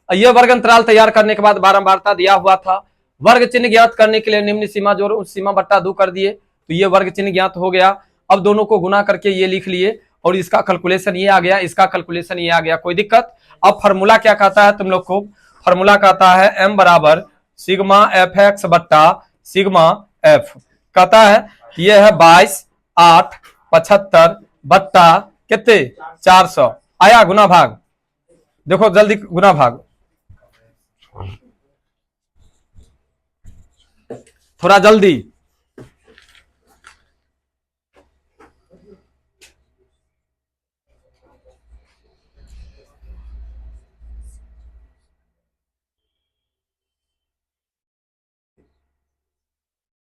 यह वर्ग अंतराल तैयार करने के बाद बारंबारता दिया हुआ था, वर्ग चिन्ह ज्ञात करने के लिए निम्न सीमा जोड़ उस सीमा बट्टा 2 कर दिए, तो ये वर्ग चिन्ह ज्ञात हो गया। अब दोनों को गुना करके ये लिख लिए और इसका कैलकुलेशन ये आ गया, इसका कैलकुलेशन ये आ गया, कोई दिक्कत। अब फार्मूला क्या कहता है तुम लोग को, फार्मूला कहता है m बराबर सिग्मा एफ एक्स बट्टा सिग्मा एफ। कहता है कि यह है 22 8 75 बट्टा कितने 400। आया गुना भाग, देखो जल्दी गुना भाग, थोड़ा जल्दी।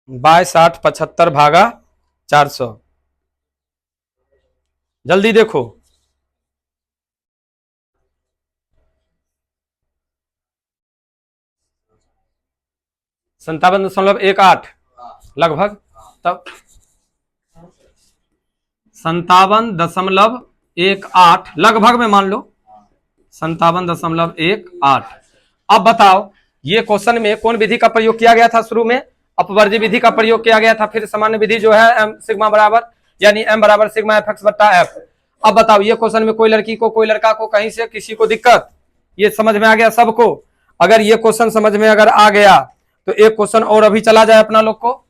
बाईस 8 75 भागा 400, जल्दी देखो। संतावन दशमलव 18 लगभग, तब 57.18 लगभग में मान लो 57.18। अब बताओ ये क्वेश्चन में कौन विधि का प्रयोग किया गया था, शुरू में अपवर्जी विधि का प्रयोग किया गया था, फिर सामान्य विधि जो है एम सिग्मा बराबर यानी एम बराबर सिग्मा एफ एक्स बट्टा एफ। अब बताओ ये क्वेश्चन में कोई लड़की को कोई लड़का को कहीं से किसी को दिक्कत, ये समझ में आ गया सबको। अगर ये क्वेश्चन समझ में अगर आ गया तो एक क्वेश्चन और अभी चला जाए अपना लोग को,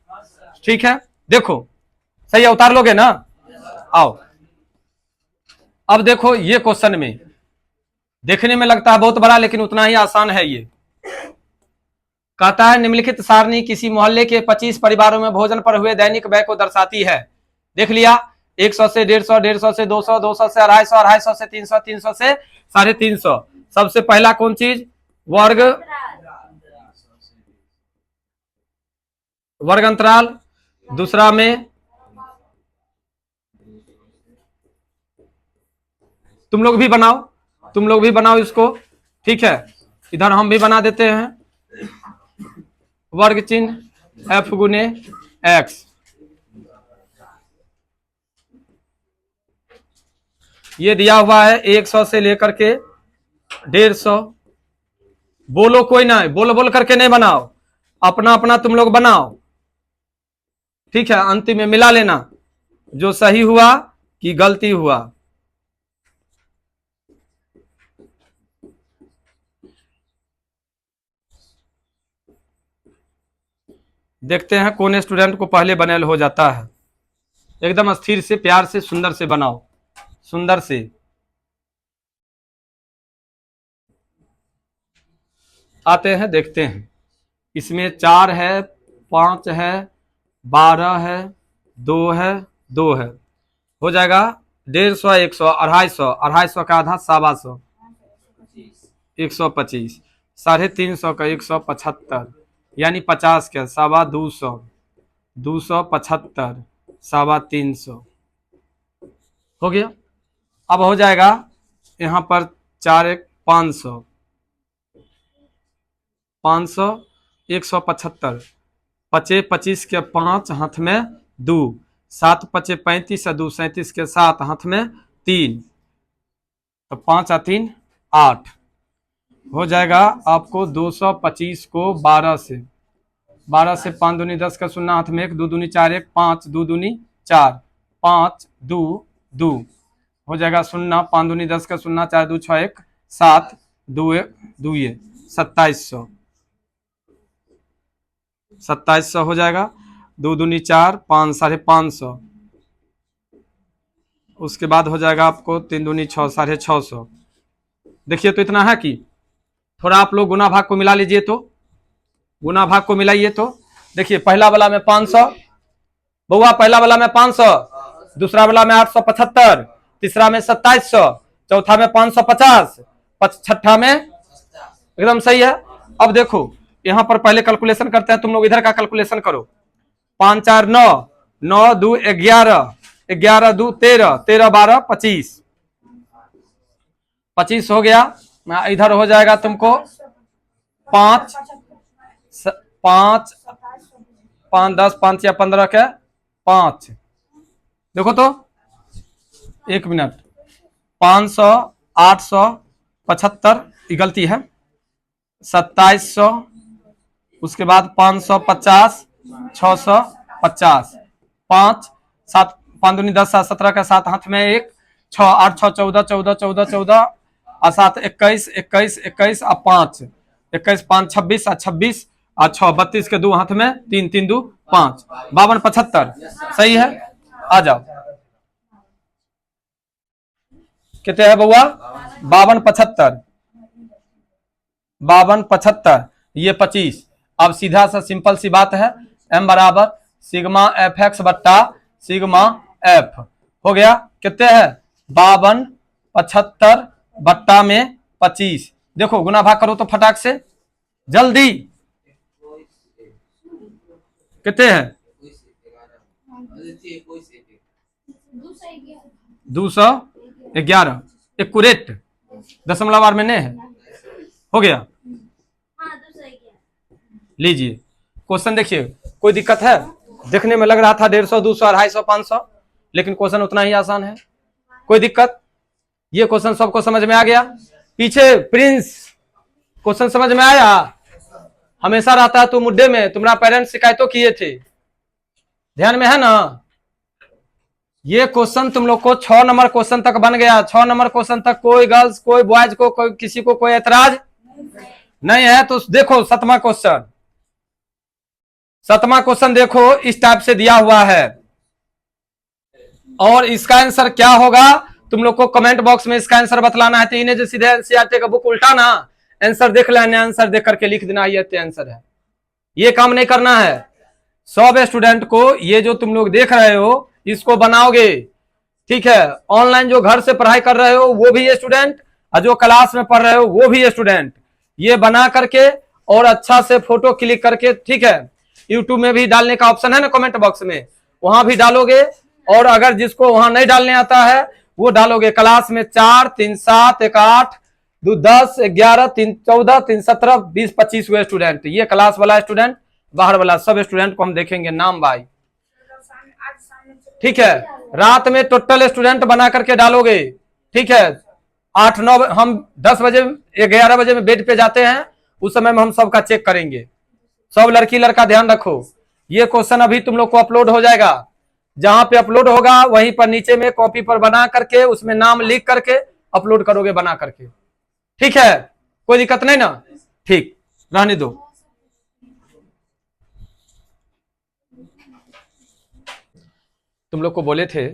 ठीक है। देखो सही है, उतार लोगे ना, आओ। अब देखो ये क्वेश्चन में देखने में लगता है बहुत बड़ा, लेकिन उतना ही आसान है। ये कहता है निम्नलिखित सारणी किसी मोहल्ले के 25 परिवारों में भोजन पर हुए दैनिक व्यय को दर्शाती है। देख लिया, 100 से 150, 150 से 200, 200 से 250, 250 से 300, 300 से 350। सबसे पहला कौन चीज, वर्ग अंतराल, दूसरा में तुम लोग भी बनाओ, तुम लोग भी बनाओ इसको, ठीक है। इधर हम भी बना देते हैं, वर्ग चिन्ह एफ गुने एक्स। ये दिया हुआ है 100 से लेकर के 150। बोलो कोई ना, बोल बोल करके नहीं बनाओ, अपना अपना तुम लोग बनाओ, ठीक है। अंतिम में मिला लेना जो सही हुआ कि गलती हुआ। देखते हैं कौन स्टूडेंट को पहले बनेल हो जाता है। एकदम स्थिर से, प्यार से, सुंदर से बनाओ, सुंदर से। आते हैं देखते हैं, इसमें 4 है, 5 है, 12 है, 2 है, 2 है, हो जाएगा 150, 100, 250, 250 का आधा 225, 125, 350 का 175 यानी 50 का 250, 275, 350 हो गया। अब हो जाएगा यहाँ पर 4 1 500, 500, 175, 25 25 के 5 हाथ में 2, 7 25 35 2 37 के 7 हाथ में 3, तो 5 और 3 8 हो जाएगा आपको 225 को 12 से 5 दूनी 10 का शून्य हाथ में 1 2 दूनी 4 1 5 2 दूनी 4 5 2 2 हो जाएगा शून्य 5 दूनी 10 का शून्य 4 2 6 1 7 2 1 2 ये 2700 हो जाएगा। 2 दूनी 4 5 550। उसके बाद हो जाएगा आपको 3 दूनी 6 650। देखिए तो इतना है कि थोड़ा आप लोग गुना भाग को मिला लीजिए, तो गुना भाग को मिलाइए तो देखिए पहला वाला में 500 बउआ, पहला वाला में 500, दूसरा वाला में 875, तीसरा में 2700, चौथा में 550, छठा में एकदम सही है। अब देखो यहां पर पहले कैलकुलेशन करते हैं, तुम लोग इधर का कैलकुलेशन करो। 5 4 9 9 2 11 11 2 13 13 12 25 25 हो गया। इधर हो जाएगा तुमको 5 5 5 10 5 या 15 के 5, देखो तो 1 मिनट 500 875 ये गलती है 2700, उसके बाद 550 650 5 7 5 दूनी 10 7 17 का 7 हाथ में 1 6 8 6 14 14 14 14 और 7 21 21 21 और 5 21 5 26 और 26 और 6 32 के 2 हाथ में 3 3 2 5 52 75 सही है। आ जाओ कितने है बउआ 52 75 52 75 ये 25। अब सीधा सा सिंपल सी बात है m बराबर सिग्मा एफ एक्स बट्टा सिग्मा एफ हो गया। कितने है 52 75 बट्टा में 25। देखो गुना भाग करो तो फटाक से जल्दी कितने हैं 211 एक्यूरेट दशमलव में नहीं है हो गया। लीजिए क्वेश्चन देखिए कोई दिक्कत है, देखने में लग रहा था 150 200 250 500 लेकिन क्वेश्चन उतना ही आसान है, कोई दिक्कत। ये क्वेश्चन सबको समझ में आ गया। पीछे प्रिंस क्वेश्चन समझ में आया, हमेशा रहता है तू मुद्दे में, तुम्हारा पेरेंट्स शिकायतों किए थे, ध्यान में है ना। ये क्वेश्चन तुम लोग को 6 नंबर क्वेश्चन तक बन गया। 6 नंबर क्वेश्चन तक कोई गर्ल्स कोई बॉयज को कोई किसी को कोई एतराज नहीं है। तो देखो 7वां क्वेश्चन, 7वां क्वेश्चन देखो इस टाइप से दिया हुआ है और इसका आंसर क्या होगा तुम लोग को कमेंट बॉक्स में इसका आंसर बतलाना है। तो इन्हें जो सीधे एनसीईआरटी का बुक उल्टा ना आंसर देख लेना, आंसर देख करके लिख देना ये आंसर है। ये काम नहीं करना है। सब स्टूडेंट को ये जो तुम लोग देख रहे हो इसको बनाओगे, ठीक है। ऑनलाइन जो घर से पढ़ाई कर रहे हो वो भी स्टूडेंट और जो क्लास में पढ़ रहे हो वो भी स्टूडेंट, ये बना करके और अच्छा से फोटो क्लिक करके, ठीक है। यूट्यूब में भी डालने का ऑप्शन है ना कमेंट बॉक्स में, वहां भी डालोगे। और अगर जिसको वहां नहीं डालने आता है वो डालोगे क्लास में 4 3 7 1 8 2 10 11 3 14 3 17 20 25 हुए स्टूडेंट। ये क्लास वाला स्टूडेंट, बाहर वाला सब स्टूडेंट को हम देखेंगे नाम बाई, ठीक है। रात में टोटल स्टूडेंट बना करके डालोगे, ठीक है। 8 9 हम 10 बजे 11 बजे में बेड पे जाते हैं, उस समय में हम सबका चेक करेंगे। सब लड़की लड़का ध्यान रखो, ये क्वेश्चन अभी तुम लोग को अपलोड हो जाएगा। जहां पे अपलोड होगा वहीं पर नीचे में कॉपी पर बना करके उसमें नाम लिख करके अपलोड करोगे बना करके, ठीक है। कोई दिक्कत नहीं ना, ठीक रहने दो। तुम लोग को बोले थे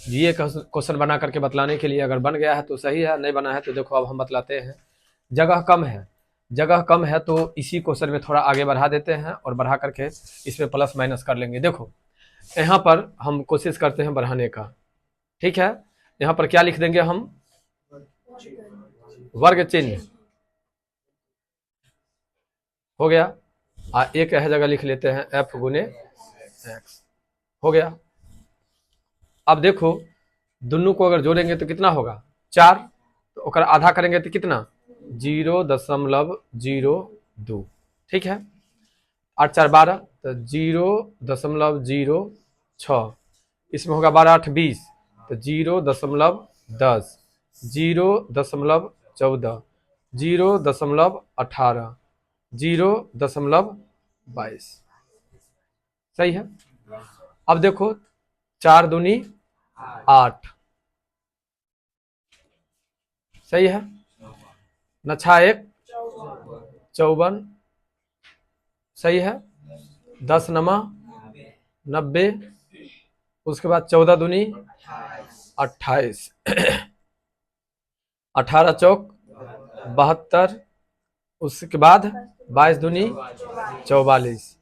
ये क्वेश्चन बना करके बतलाने के लिए, अगर बन गया है तो सही है, नहीं बना है तो देखो अब हम बतलाते हैं। जगह कम है, जगह कम है तो इसी क्वेश्चन में थोड़ा आगे बढ़ा देते हैं और बढ़ा करके इसमें प्लस माइनस कर लेंगे। देखो यहाँ पर हम कोशिश करते हैं बढ़ाने का, ठीक है। यहाँ पर क्या लिख देंगे हम, वर्ग चिन्ह हो गया, एक जगह लिख लेते हैं f गुने x हो गया। अब देखो दोनों को अगर जोड़ेंगे तो कितना होगा 4, तो ओकर आधा करेंगे तो कितना 0.02, ठीक है। 8 4 12 तो 0.06, इसमें होगा 12 8 20 तो 0.10, 0.14, 0.18, 0.22। सही है। अब देखो 4 दूनी 8, सही है। नछा 1 54, सही है। 10 नमा 90, उसके बाद 14 दूनी 28, 18 चौक 72, उसके बाद 22 दूनी 44।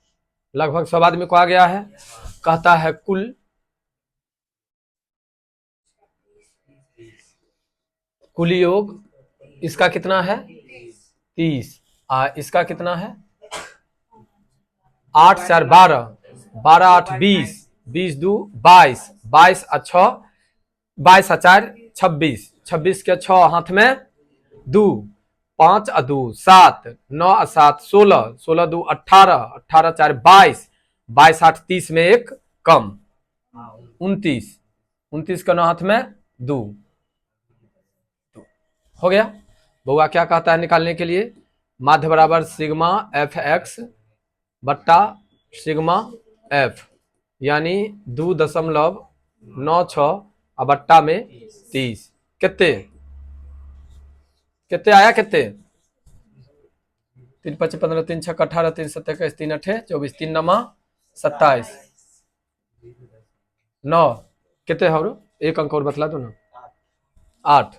लगभग सब आदमी को आ गया है। कहता है कुल योग इसका कितना है 30, इसका कितना है 8 4 12, 12 8 20, 20 2 22, 22 और 6, 22 और 4 26, 26 के 6 हाथ में 2, 5 और 2 7, 9 और 7 16, 16 2 18, 18 4 22, 22 8 30 में एक कम 29, 29 का 9 हाथ में 2। हो गया। बउआ क्या कहता है निकालने के लिए, माध्य बराबर सिग्मा एफ एक्स बट्टा सिग्मा एफ, यानी 2.96 और बट्टा में 30। कितने कितने आया, कितने 3 5 15 3 6 18 3 7 21 3 8 24, 3 नमा 27, 9 कितने हो, एक अंक और बतला दो ना, 8।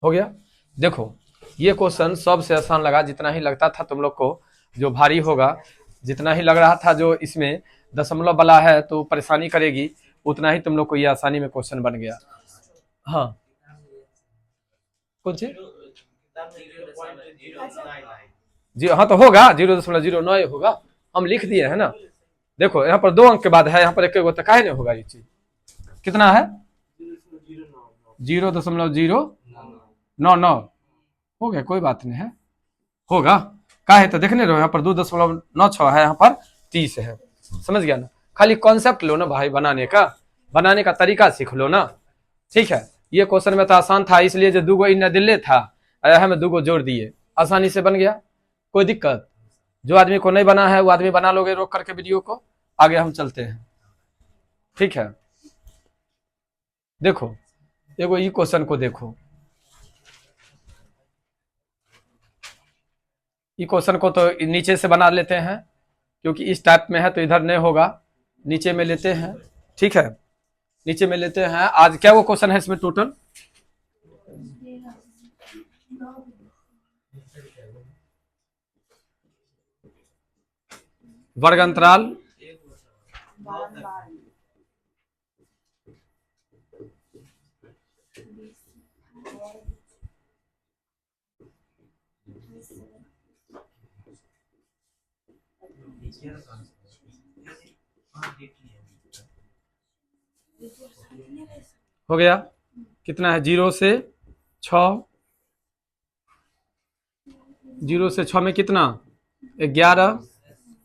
हो गया। देखो ये क्वेश्चन सबसे आसान लगा, जितना ही लगता था तुम लोग को जो भारी होगा, जितना ही लग रहा था जो इसमें दशमलव वाला है तो परेशानी करेगी, उतना ही तुम लोग को ये आसानी में क्वेश्चन बन गया। हाँ कुछ जी, हाँ तो होगा 0.09 होगा, हम लिख दिए है ना। देखो यहाँ पर 2 अंक के बाद है, यहाँ पर एक तो काहे नहीं होगा ये चीज, कितना है 0.099 हो गया, कोई बात नहीं है, होगा काहे तो देखने रहो, यहाँ पर 2.96 है, यहाँ पर 30 है, समझ गया ना। खाली कॉन्सेप्ट लो ना भाई, बनाने का तरीका सीख लो ना, ठीक है। ये क्वेश्चन में तो आसान था, इसलिए जो 2 इन दिल्ले था हमें 2 जोड़ दिए, आसानी से बन गया, कोई दिक्कत। जो आदमी को नहीं बना है वो आदमी बना लोगे रोक करके वीडियो को, आगे हम चलते हैं, ठीक है। देखो एगो ये क्वेश्चन को देखो, ये क्वेश्चन को तो नीचे से बना लेते हैं, क्योंकि इस टाइप में है तो इधर नहीं होगा, नीचे में लेते हैं, ठीक है। नीचे में लेते हैं। आज क्या वो क्वेश्चन है इसमें टोटल, वर्ग अंतराल हो गया, कितना है 0 से 6, 0 से 6 में कितना 11,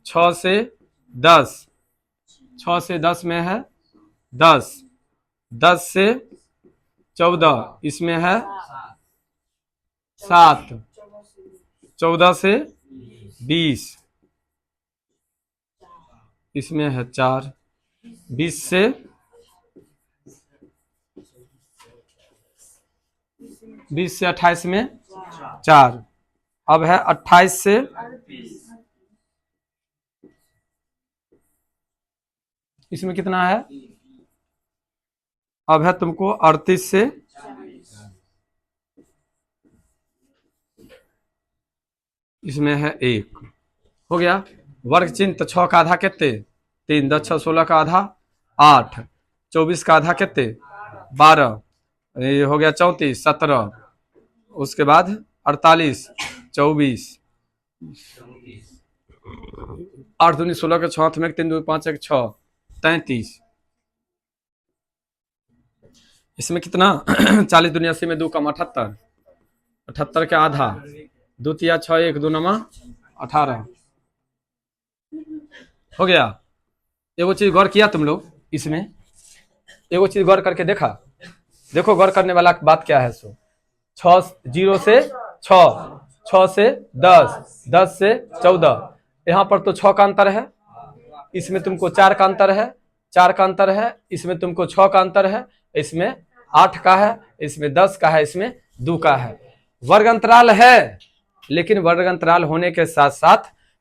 6 से 10, 6 से 10 में है 10, 10 से 14 इसमें है 7, 14 से 20 इसमें है 4, 20 से 28 में 4, अब है 28 से इसमें कितना है, अब है तुमको 38 से इसमें है 1। हो गया। वर्ग चिन्ह तो 6 का आधा कितने 3, 10 6 16 का आधा 8, 24 का आधा कितने 12, ये हो गया 34 17, उसके बाद 48 24, 8 दूनी 16 के 6 में 3 2 5 1 6 33, इसमें कितना 40 दूनी 80 में 2 कम 78, 78 के आधा 2 तिया 6 1 2 नमा 18। हो गया। एगो चीज गौर किया तुम लोग इसमें, एगो चीज गौर करके देखा, देखो गौर करने वाला बात क्या है। सो 0 से 6, 6 से 10, 10 से 14, यहाँ पर तो 6 का अंतर है, इसमें तुमको 4 का अंतर है, 4 का अंतर है, इसमें तुमको 6 का अंतर है, इसमें 8 का है, इसमें 10 का है, इसमें 2 का है। वर्ग अंतराल है, लेकिन वर्ग अंतराल होने के साथ साथ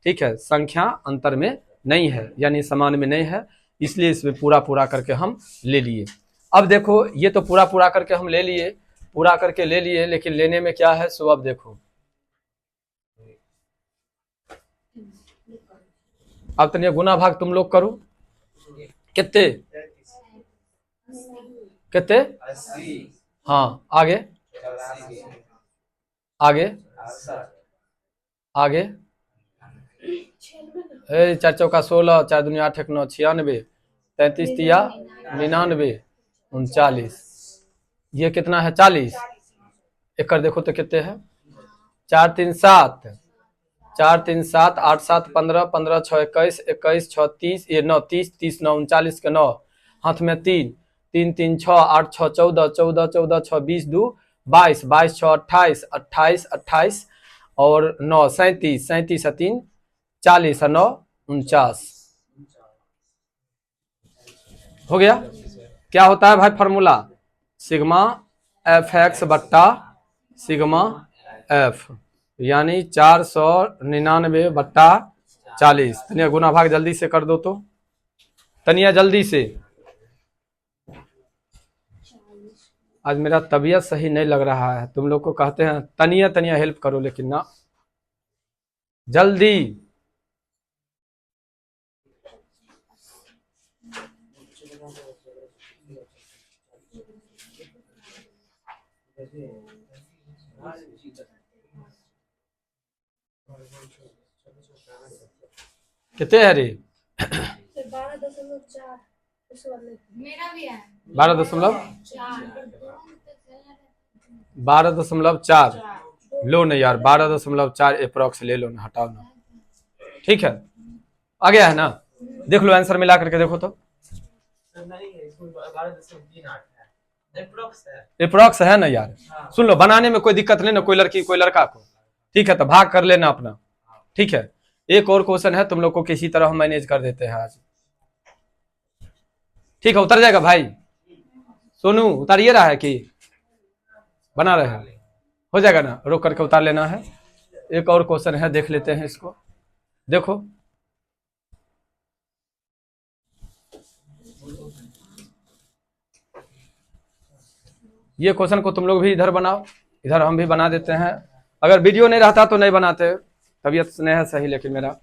ठीक है संख्या अंतर में नहीं है, यानी समान में नहीं है, इसलिए इसमें पूरा पूरा करके हम ले लिए। अब देखो ये तो पूरा पूरा करके हम ले लिए, पूरा करके ले लिए, लेकिन लेने में क्या है। सो अब देखो, अब तनिया गुना भाग तुम लोग करो, कितने कितने, हाँ आगे आगे आगे, 4 चौका 16, 4 दूनी 8 1 9 96, 33 तिया 99, 39, ये कितना है 40। एक कर देखो तो कितने है, 4 3 7, 4 3 7, 8 7 15, 15 6 21, 21 6 30, ये 9 30, 30 9 39 के 9, हाथ में 3 3 3 6 8 6 14, 14 14 6 20 2 22, 22 6 28, 28 28 और 9 37, 37 3 40 और 9 49, हो गया। क्या होता है भाई फॉर्मूला, सिग्मा एफ एक्स बट्टा सिग्मा एफ, यानी 499 बट्टा 40। तनिया गुना भाग जल्दी से कर दो तो, तनिया जल्दी से। आज मेरा तबीयत सही नहीं लग रहा है, तुम लोग को कहते हैं तनिया तनिया हेल्प करो, लेकिन ना जल्दी। कितने है रे, 12.4, लो ना यार 12.4 अप्रोक्स ले लो ना, हटाओ ना, ठीक है आ गया है ना। देख लो आंसर मिला करके देखो तो, अप्रोक्स है ना यार। सुन लो, बनाने में कोई दिक्कत नहीं ना, कोई लड़की कोई लड़का को, ठीक है तो भाग कर लेना अपना, ठीक है। एक और क्वेश्चन है, तुम लोग को किसी तरह हम मैनेज कर देते हैं आज, ठीक है। उतर जाएगा भाई सोनू, उतारिए रहा है कि बना रहे हैं, हो जाएगा ना, रोक करके उतार लेना है। एक और क्वेश्चन है, देख लेते हैं इसको, देखो ये क्वेश्चन को तुम लोग भी इधर बनाओ, इधर हम भी बना देते हैं। अगर वीडियो नहीं रहता तो नहीं बनाते, तबीयत नहीं है सही, लेकिन मेरा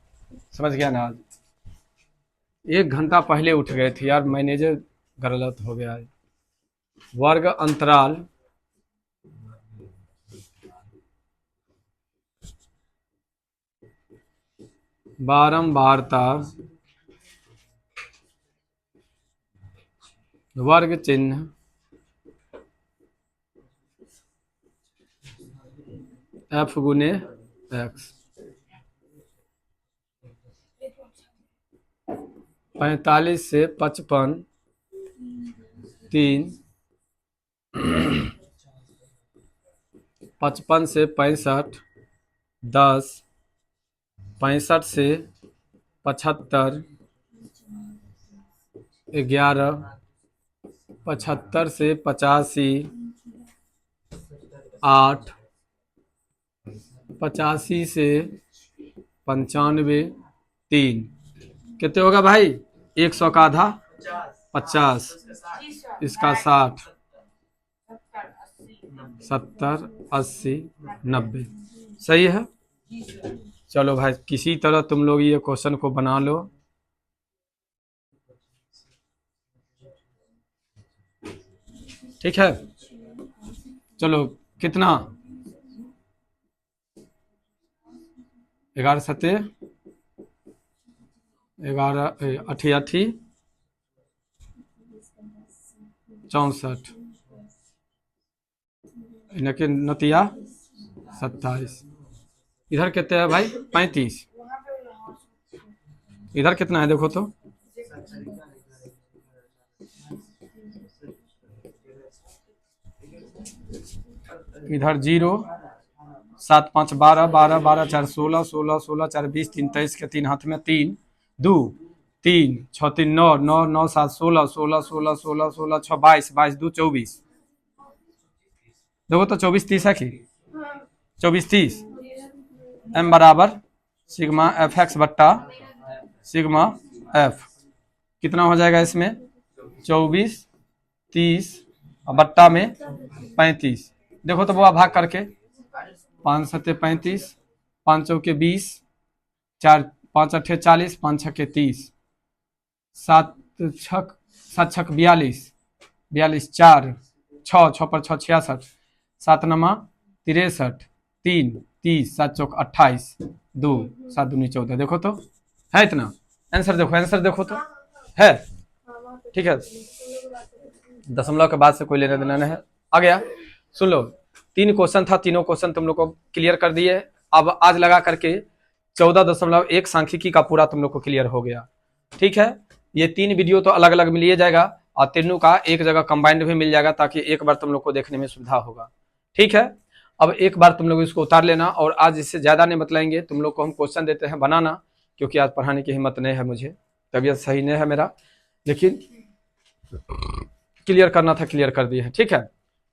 समझ गया ना, आज 1 घंटा पहले उठ गए थे यार, मैनेजर गलत हो गया है। वर्ग अंतराल बारंबारता वर्ग चिन्ह एफ गुने एक्स, 45 से 55, 3, 55 से 65, 10, 65 से 75, 11, 75 से 85, 8, 85 से 95, 3, कितने होगा भाई, 100 का आधा 50, इसका 60, 70, 80, 90, सही है। चलो भाई किसी तरह तुम लोग ये क्वेश्चन को बना लो, ठीक है। चलो कितना, 11 सत्ते 11, 88, 64, इनके नतिया 27, इधर कितने है भाई 35, इधर कितना है देखो तो, इधर 0, 7 5 12, 12 12 4 16, 16 16 4 20, 3 23 के 3 हाथ में 3 2 3 6 3 9 9 9 7 16 16 16 16 16 6 22 22 2 24। देखो तो 24 30 है कि 24 30। m बराबर सिग्मा एफ एक्स बट्टा सिग्मा एफ कितना हो जाएगा इसमें 24 30 और बट्टा में 35। देखो तो वो भाग करके 5 7 35, 5 चौके 20, 4 5 8 40, 5 6 30, 7 छक 7 छक 42, 42 4 6 6 पर 6 66, 7 नमा 63, 3 30, 7 चौक 28, 2 7 दूनी 14। देखो तो है इतना आंसर। देखो आंसर देखो तो है। ठीक है, दशमलव के बाद से कोई लेना देना नहीं है। आ गया। सुन लो, 3 क्वेश्चन था, तीनों क्वेश्चन तुम लोग को क्लियर कर दिए। अब आज लगा करके 14.1 सांख्यिकी का पूरा तुम लोग को क्लियर हो गया। ठीक है, ये 3 वीडियो तो अलग अलग मिल लिए जाएगा और तीनों का एक जगह कंबाइंड भी मिल जाएगा ताकि एक बार तुम लोग को देखने में सुविधा होगा। ठीक है, अब एक बार तुम लोग इसको उतार लेना और आज इससे ज्यादा नहीं बतलाएंगे। तुम लोग को हम क्वेश्चन देते हैं बनाना, क्योंकि आज पढ़ाने की हिम्मत नहीं है, मुझे तबीयत सही नहीं है मेरा, लेकिन क्लियर करना था, क्लियर कर दिए हैं। ठीक है,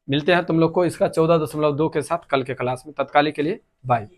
मिलते हैं तुम लोग को इसका 14.2 के साथ कल के क्लास में। तत्काल के लिए बाय।